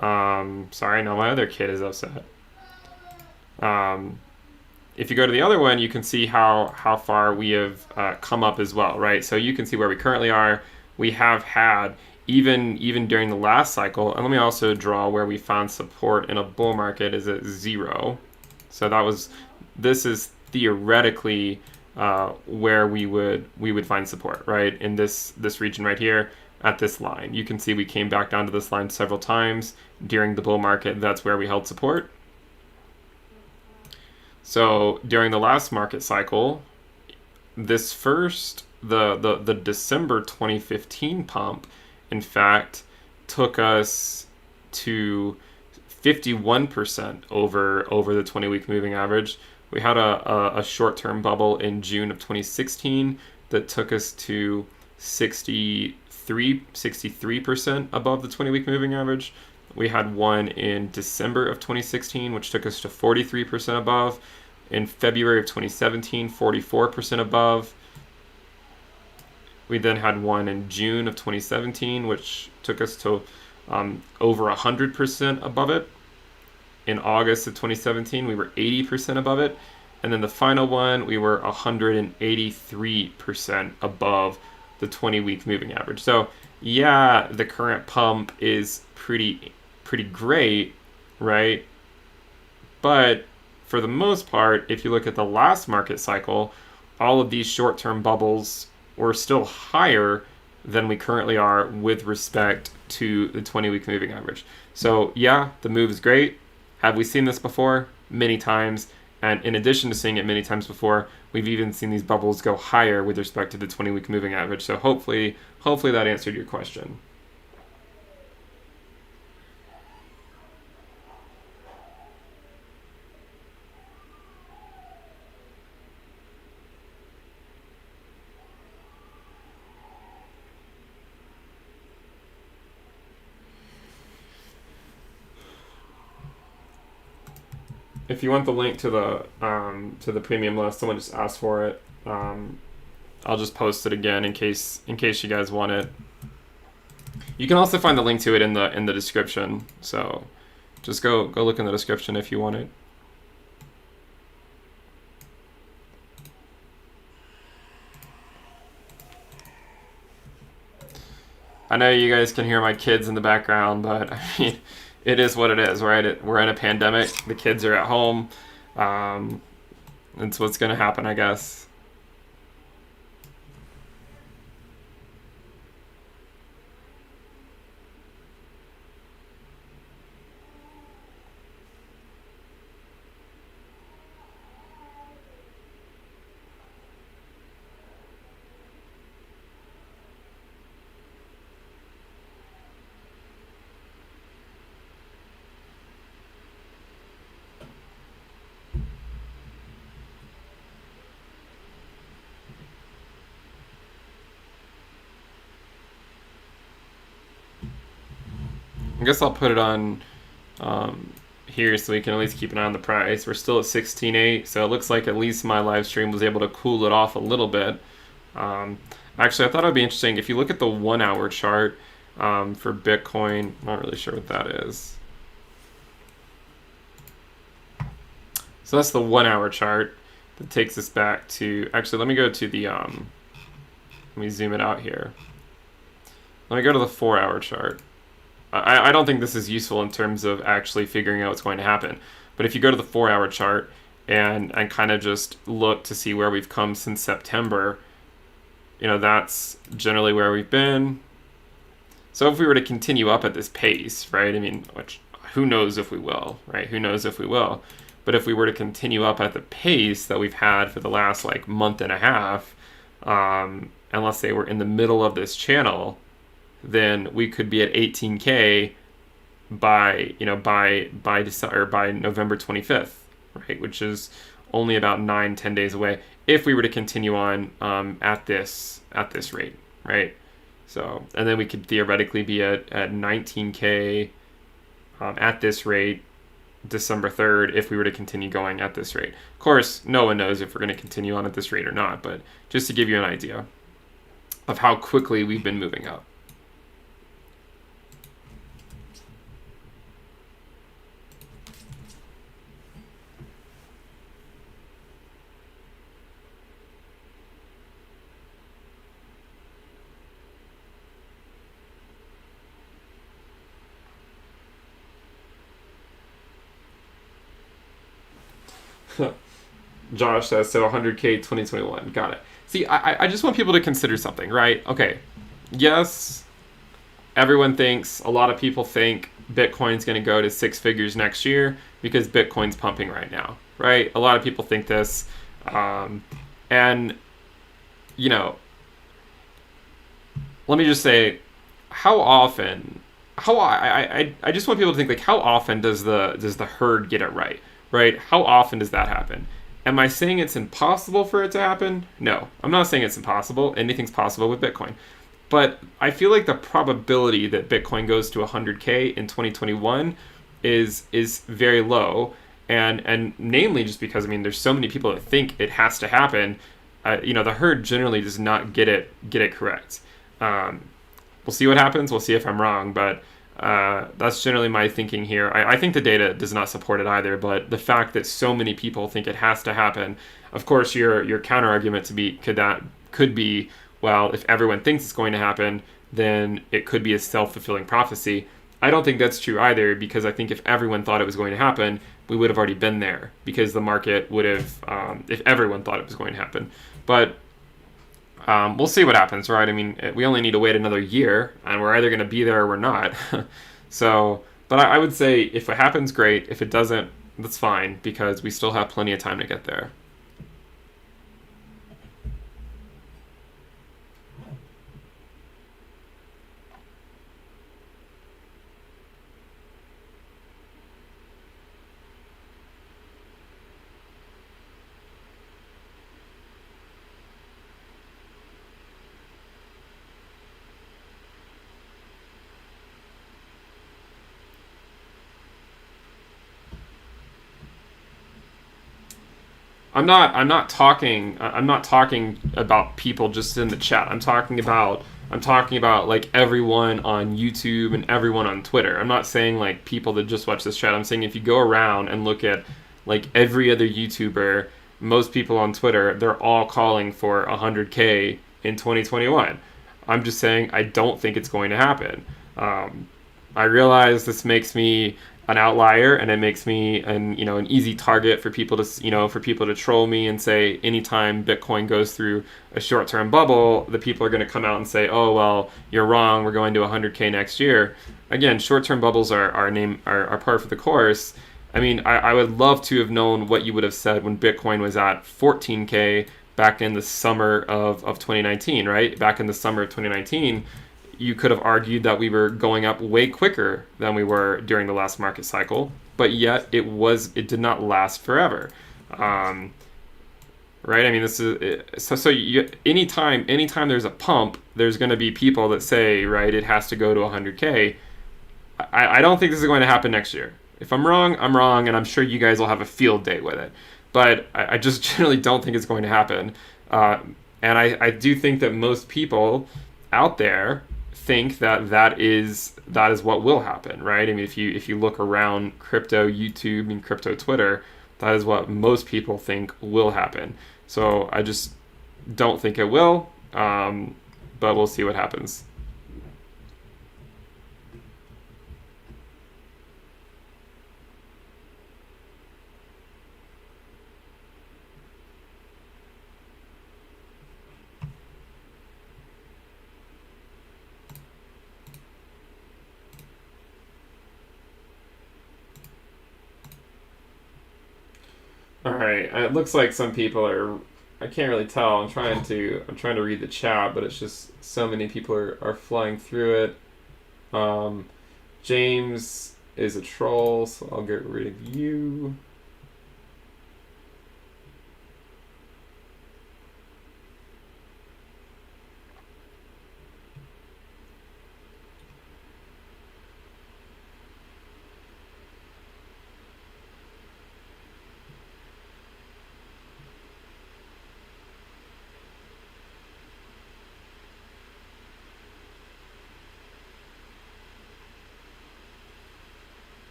sorry, no, my other kid is upset. If you go to the other one, you can see how far we have come up as well, right? So you can see where we currently are. We have had, even during the last cycle, and let me also draw where we found support in a bull market is at 0. So this is theoretically where we would find support, right? In this region right here at this line. You can see we came back down to this line several times during the bull market. That's where we held support. So during the last market cycle, this the December 2015 pump, in fact, took us to 51% over the 20-week moving average. We had a short-term bubble in June of 2016 that took us to 63% above the 20-week moving average. We had one in December of 2016, which took us to 43% above. In February of 2017, 44% above. We then had one in June of 2017, which took us to over 100% above it. In August of 2017, we were 80% above it. And then the final one, we were 183% above the 20-week moving average. So yeah, the current pump is pretty great, right? But for the most part, if you look at the last market cycle, all of these short-term bubbles were still higher than we currently are with respect to the 20-week moving average. So yeah, the move is great. Have we seen this before? Many times. And in addition to seeing it many times before, we've even seen these bubbles go higher with respect to the 20-week moving average. So hopefully that answered your question. If you want the link to the premium list, someone just asked for it. I'll just post it again in case you guys want it. You can also find the link to it in the description. So just go look in the description if you want it. I know you guys can hear my kids in the background, but I mean, it is what it is, right? We're in a pandemic. The kids are at home. It's what's going to happen, I guess. I guess I'll put it on here so we can at least keep an eye on the price. We're still at 16.8, so it looks like at least my live stream was able to cool it off a little bit. Actually, I thought it would be interesting if you look at the 1 hour chart for Bitcoin. I'm not really sure what that is. So that's the 1 hour chart that takes us back to, actually, let me go to the, let me zoom it out here. Let me go to the 4 hour chart. I don't think this is useful in terms of actually figuring out what's going to happen. But if you go to the 4 hour chart and kind of just look to see where we've come since September, you know, that's generally where we've been. So if we were to continue up at this pace, right, I mean, which who knows if we will, right? Who knows if we will? But if we were to continue up at the pace that we've had for the last like month and a half, and let's say we're in the middle of this channel, then we could be at 18K by, you know, by December, or by November 25th, right? Which is only about 9-10 days away if we were to continue on at this rate, right? So, and then we could theoretically be at 19K at this rate December 3rd if we were to continue going at this rate. Of course, no one knows if we're going to continue on at this rate or not, but just to give you an idea of how quickly we've been moving up. Josh says, so 100K 2021. Got it. See, I just want people to consider something, right? Okay. Yes, everyone thinks, a lot of people think Bitcoin's going to go to 6 figures next year because Bitcoin's pumping right now, right? A lot of people think this. And, you know, let me just say, how often, I just want people to think, like, how often does the herd get it right? Right? How often does that happen? Am I saying it's impossible for it to happen? No, I'm not saying it's impossible. Anything's possible with Bitcoin. But I feel like the probability that Bitcoin goes to 100K in 2021 is very low. And namely just because, I mean, there's so many people that think it has to happen. You know, the herd generally does not get it correct. We'll see what happens. We'll see if I'm wrong, but that's generally my thinking here. I think the data does not support it either, but the fact that so many people think it has to happen, of course, your counter argument could be, well, if everyone thinks it's going to happen, then it could be a self-fulfilling prophecy. I don't think that's true either, because I think if everyone thought it was going to happen, we would have already been there, because the market would have, if everyone thought it was going to happen. But we'll see what happens, right? I mean, we only need to wait another year, and we're either going to be there or we're not. So, but I would say if it happens, great. If it doesn't, that's fine, because we still have plenty of time to get there. I'm not talking about people just in the chat. I'm talking about like everyone on YouTube and everyone on Twitter. I'm not saying like people that just watch this chat. I'm saying if you go around and look at like every other YouTuber, most people on Twitter, they're all calling for 100K in 2021. I'm just saying I don't think it's going to happen. I realize this makes me an outlier, and it makes me an easy target for people to troll me and say anytime Bitcoin goes through a short-term bubble, the people are going to come out and say, oh well, you're wrong, we're going to 100K next year. Again, short-term bubbles are par for the course. I mean, I would love to have known what you would have said when Bitcoin was at 14K back in the summer of 2019, right? Back in the summer of 2019, you could have argued that we were going up way quicker than we were during the last market cycle, but yet it did not last forever, right? I mean, this is anytime there's a pump, there's going to be people that say, right, it has to go to 100K. I don't think this is going to happen next year. If I'm wrong, I'm wrong, and I'm sure you guys will have a field day with it. But I just generally don't think it's going to happen. And I do think that most people out there think that that is what will happen, right? I mean, if you look around crypto YouTube and crypto Twitter, that is what most people think will happen. So I just don't think it will, but we'll see what happens. All right. It looks like some people are. I can't really tell. I'm trying to read the chat, but it's just so many people are flying through it. James is a troll, so I'll get rid of you.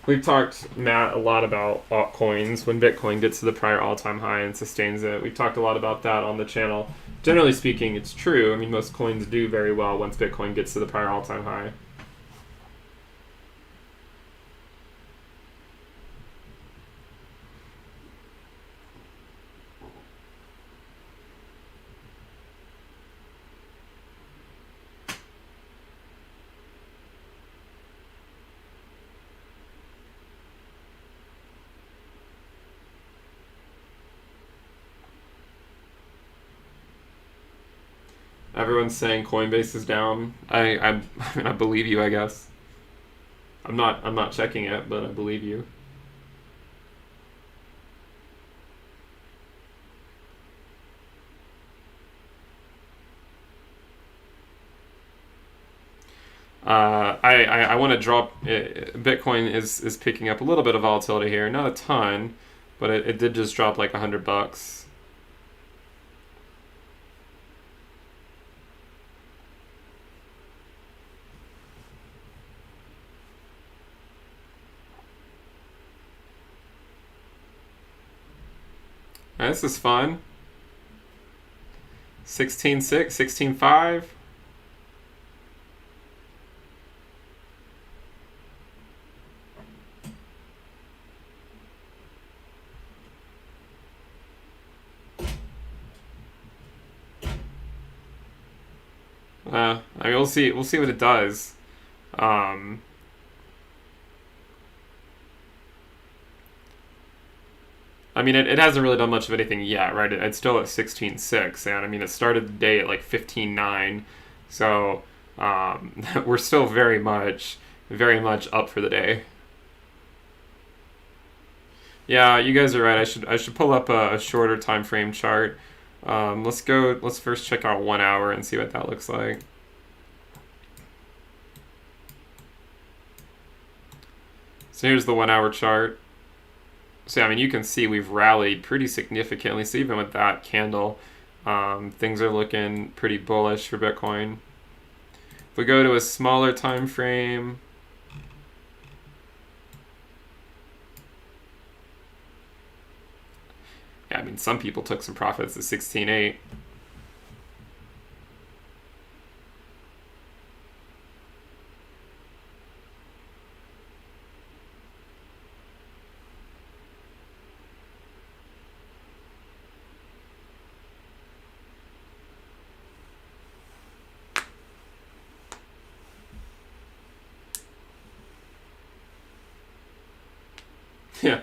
We've talked, Matt, a lot about altcoins when Bitcoin gets to the prior all-time high and sustains it. We've talked a lot about that on the channel. Generally speaking, it's true. I mean, most coins do very well once Bitcoin gets to the prior all-time high. Everyone's saying Coinbase is down. I mean, I believe you, I guess. I'm not checking it, but I believe you. I want to drop. Bitcoin is picking up a little bit of volatility here, not a ton, but it did just drop like $100. This is fun. 16.6, 16.5. I mean, we'll see. We'll see what it does. I mean, it hasn't really done much of anything yet, right? It's still at 16.6, and I mean, it started the day at like 15.9, so we're still very much up for the day. Yeah, you guys are right. I should pull up a shorter time frame chart. Let's go. Let's first check out 1 hour and see what that looks like. So here's the 1 hour chart. So I mean, you can see we've rallied pretty significantly. So even with that candle, things are looking pretty bullish for Bitcoin. If we go to a smaller time frame, yeah, I mean, some people took some profits at 16.8. Yeah.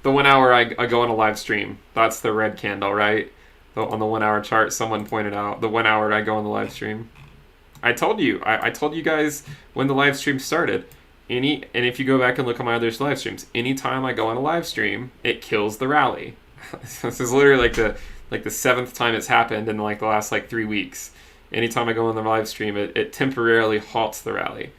The 1 hour I go on a live stream. That's the red candle, right? On the 1 hour chart, someone pointed out the 1 hour I go on the live stream. I told you. I told you guys when the live stream started. And if you go back and look at my other live streams, anytime I go on a live stream, it kills the rally. This is literally like the seventh time it's happened in like the last like 3 weeks. Anytime I go on the live stream, it temporarily halts the rally.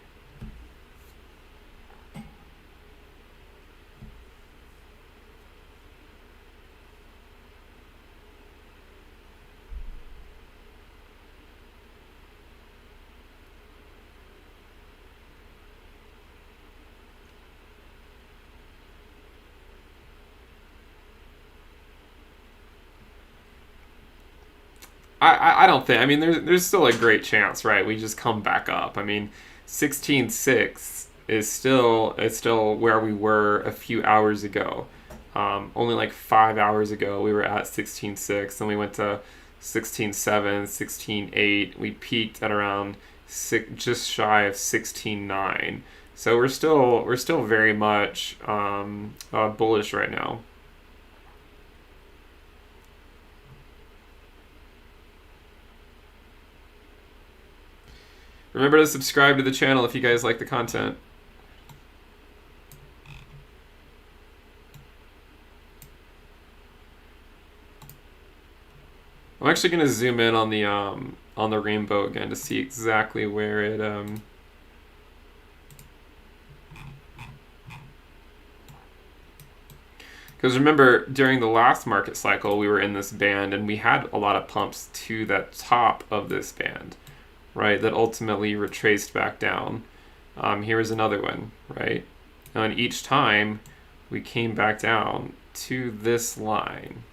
I don't think. I mean, there's still a great chance, right? We just come back up. I mean, 16.6 is still where we were a few hours ago. Only like 5 hours ago, we were at 16.6, and we went to 16.7, 16.8. We peaked at around just shy of 16.9. So we're still very much bullish right now. Remember to subscribe to the channel if you guys like the content. I'm actually going to zoom in on the rainbow again to see exactly where it because remember, during the last market cycle, we were in this band and we had a lot of pumps to the top of this band, right, that ultimately retraced back down. Here is another one, right? And each time we came back down to this line.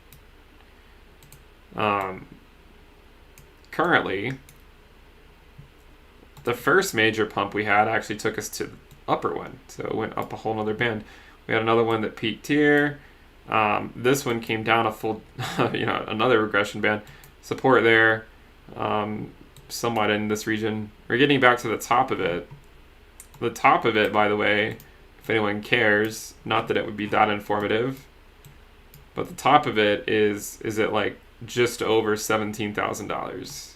Currently, the first major pump we had actually took us to the upper one, so it went up a whole nother band. We had another one that peaked here. This one came down a full, another regression band. Support there, somewhat in this region. We're getting back to the top of it. The top of it, by the way, if anyone cares, not that it would be that informative, but the top of it is at like just over $17,000.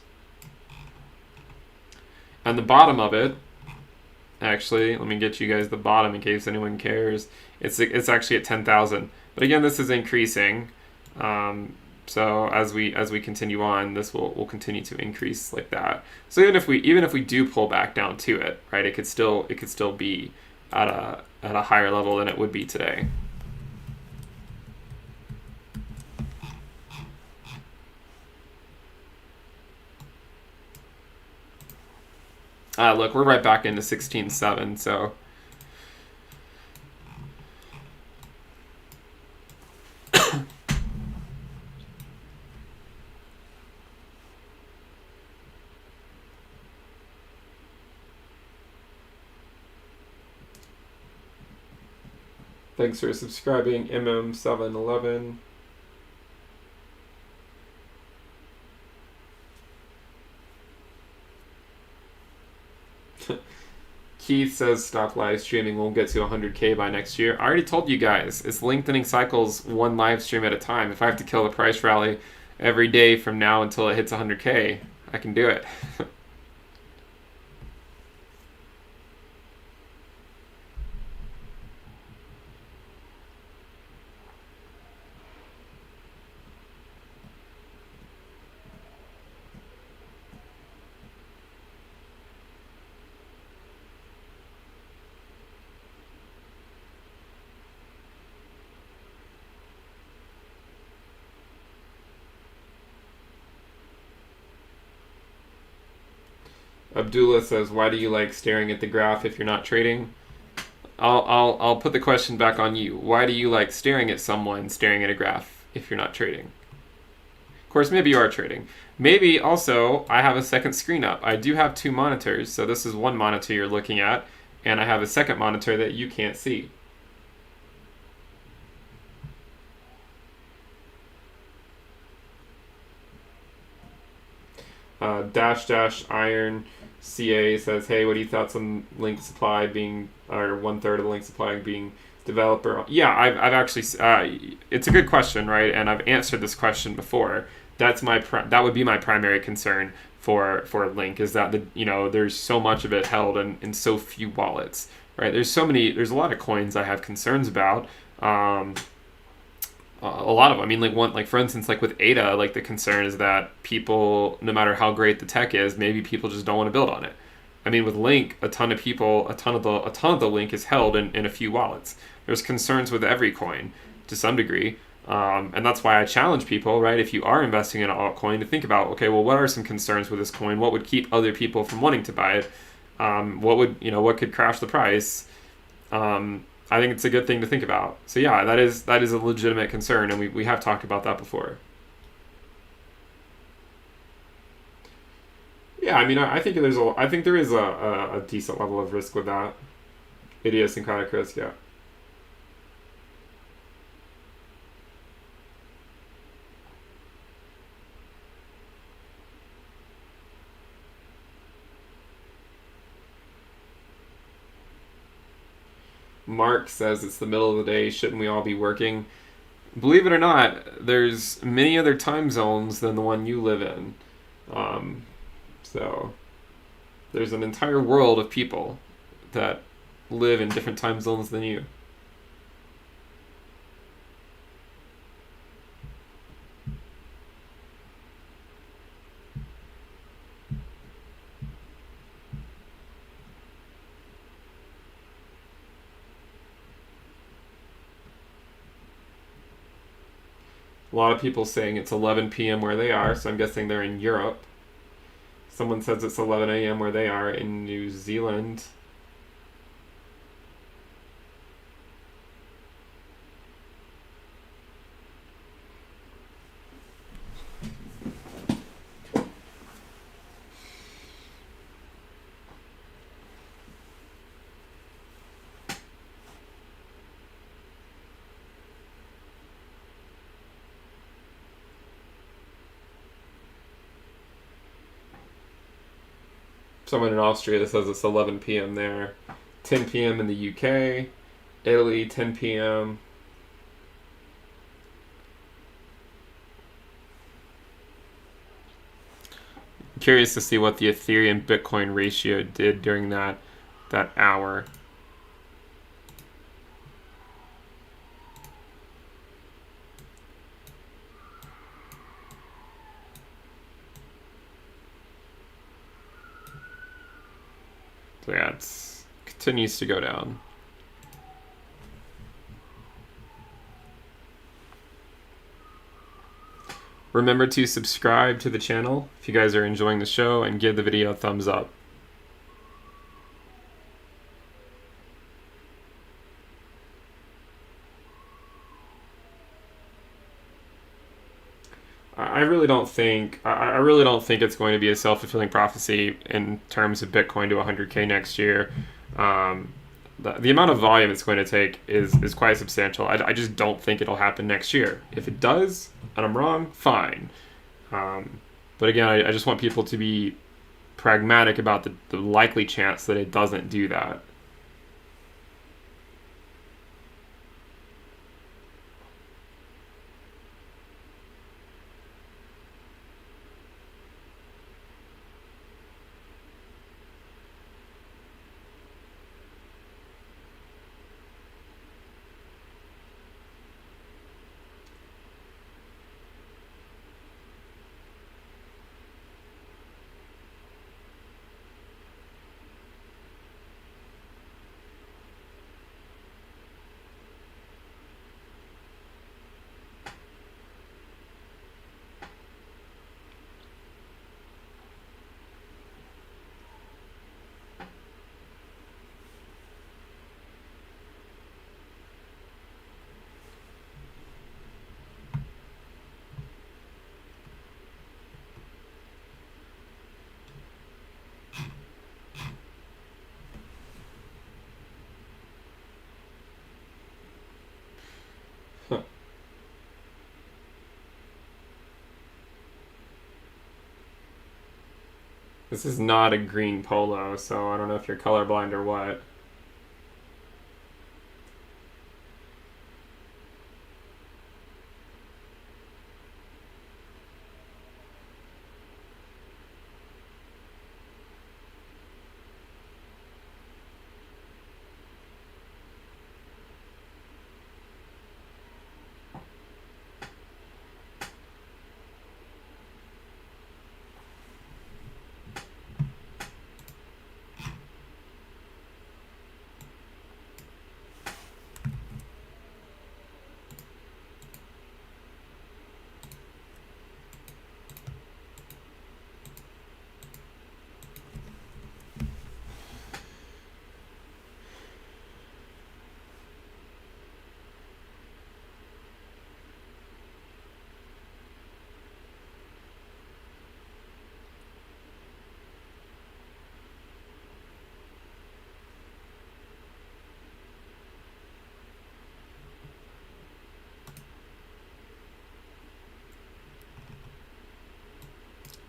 And the bottom of it, actually, let me get you guys the bottom in case anyone cares. It's actually at 10,000. But again, this is increasing. So as we continue on, this will continue to increase like that. So even if we do pull back down to it, right, it could still be at a higher level than it would be today. Look, we're right back into 16.7, so thanks for subscribing, MM711. Keith says stop live streaming, we'll get to 100K by next year. I already told you guys, it's lengthening cycles one live stream at a time. If I have to kill the price rally every day from now until it hits 100K, I can do it. Abdullah says, why do you like staring at the graph if you're not trading? I'll put the question back on you. Why do you like staring at someone staring at a graph if you're not trading? Of course, maybe you are trading. Maybe also I have a second screen up. I do have two monitors, so this is one monitor you're looking at, and I have a second monitor that you can't see. Dash Iron CA says, hey, what are your thoughts on link supply being, or 1/3 of the link supply being developer? Yeah, I've actually, it's a good question, right? And I've answered this question before. That's that would be my primary concern for Link, is that there's so much of it held in so few wallets, right? There's a lot of coins I have concerns about. A lot of them. I mean, like for instance, like with ADA, like the concern is that people, no matter how great the tech is, maybe people just don't want to build on it. I mean, with Link, a ton of the Link is held in a few wallets. There's concerns with every coin to some degree, and that's why I challenge people, right? If you are investing in an altcoin, to think about, okay, well, what are some concerns with this coin? What would keep other people from wanting to buy it? What could crash the price? I think it's a good thing to think about. So yeah, that is a legitimate concern, and we have talked about that before. Yeah, I mean, I think there is a decent level of risk with that, idiosyncratic risk. Yeah. Mark says it's the middle of the day. Shouldn't we all be working? Believe it or not, there's many other time zones than the one you live in. Um, so there's an entire world of people that live in different time zones than you. A lot of people saying it's 11 p.m. where they are, so I'm guessing they're in Europe. Someone says it's 11 a.m. where they are in New Zealand. Someone in Austria that says it's 11 p.m. there. 10 p.m. in the UK. Italy, 10 p.m. Curious to see what the Ethereum Bitcoin ratio did during that hour. So yeah, it continues to go down. Remember to subscribe to the channel if you guys are enjoying the show, and give the video a thumbs up. I really don't think it's going to be a self-fulfilling prophecy in terms of Bitcoin to 100K next year. The amount of volume it's going to take is quite substantial. I just don't think it'll happen next year. If it does, and I'm wrong, fine. But again, I just want people to be pragmatic about the likely chance that it doesn't do that. This is not a green polo, so I don't know if you're colorblind or what.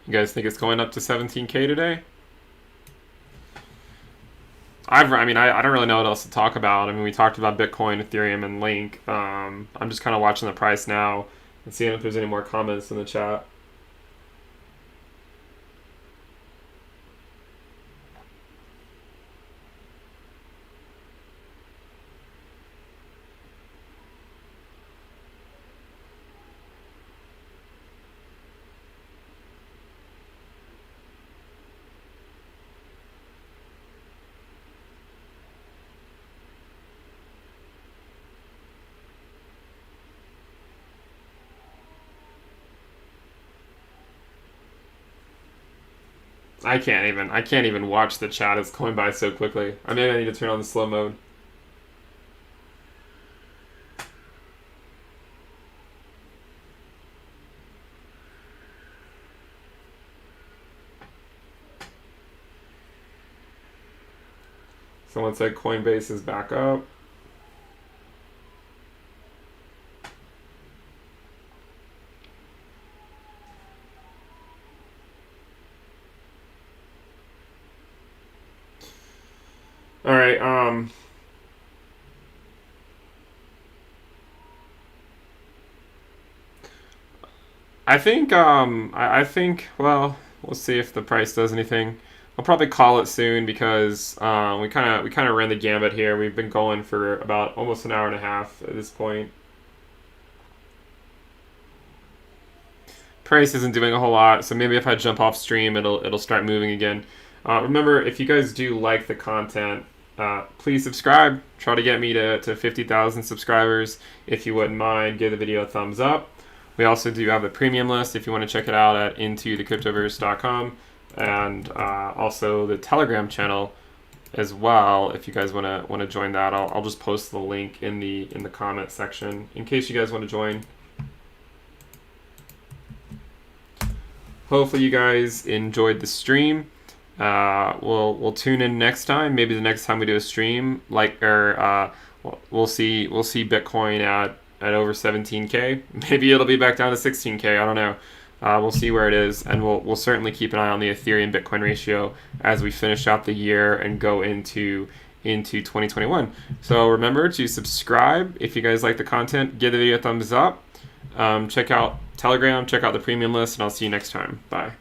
You guys think it's going up to 17K today? I don't really know what else to talk about. I mean, we talked about Bitcoin, Ethereum, and Link. I'm just kind of watching the price now and seeing if there's any more comments in the chat. I can't even watch the chat. It's going by so quickly. I need to turn on the slow mode. Someone said Coinbase is back up. All right. I think. Well, we'll see if the price does anything. I'll probably call it soon because we kind of ran the gambit here. We've been going for about almost an hour and a half at this point. Price isn't doing a whole lot, so maybe if I jump off stream, it'll start moving again. Remember, if you guys do like the content, please subscribe. Try to get me to 50,000 subscribers. If you wouldn't mind, give the video a thumbs up. We also do have the premium list if you want to check it out at intothecryptoverse.com, and also the Telegram channel as well. If you guys want to join that, I'll just post the link in the comment section in case you guys want to join. Hopefully you guys enjoyed the stream. We'll tune in next time. Maybe the next time we do a stream, we'll see Bitcoin at over 17K. Maybe it'll be back down to 16K. I don't know. We'll see where it is, and we'll certainly keep an eye on the Ethereum Bitcoin ratio as we finish out the year and go into 2021. So remember to subscribe if you guys like the content. Give the video a thumbs up. Check out Telegram. Check out the premium list, and I'll see you next time. Bye.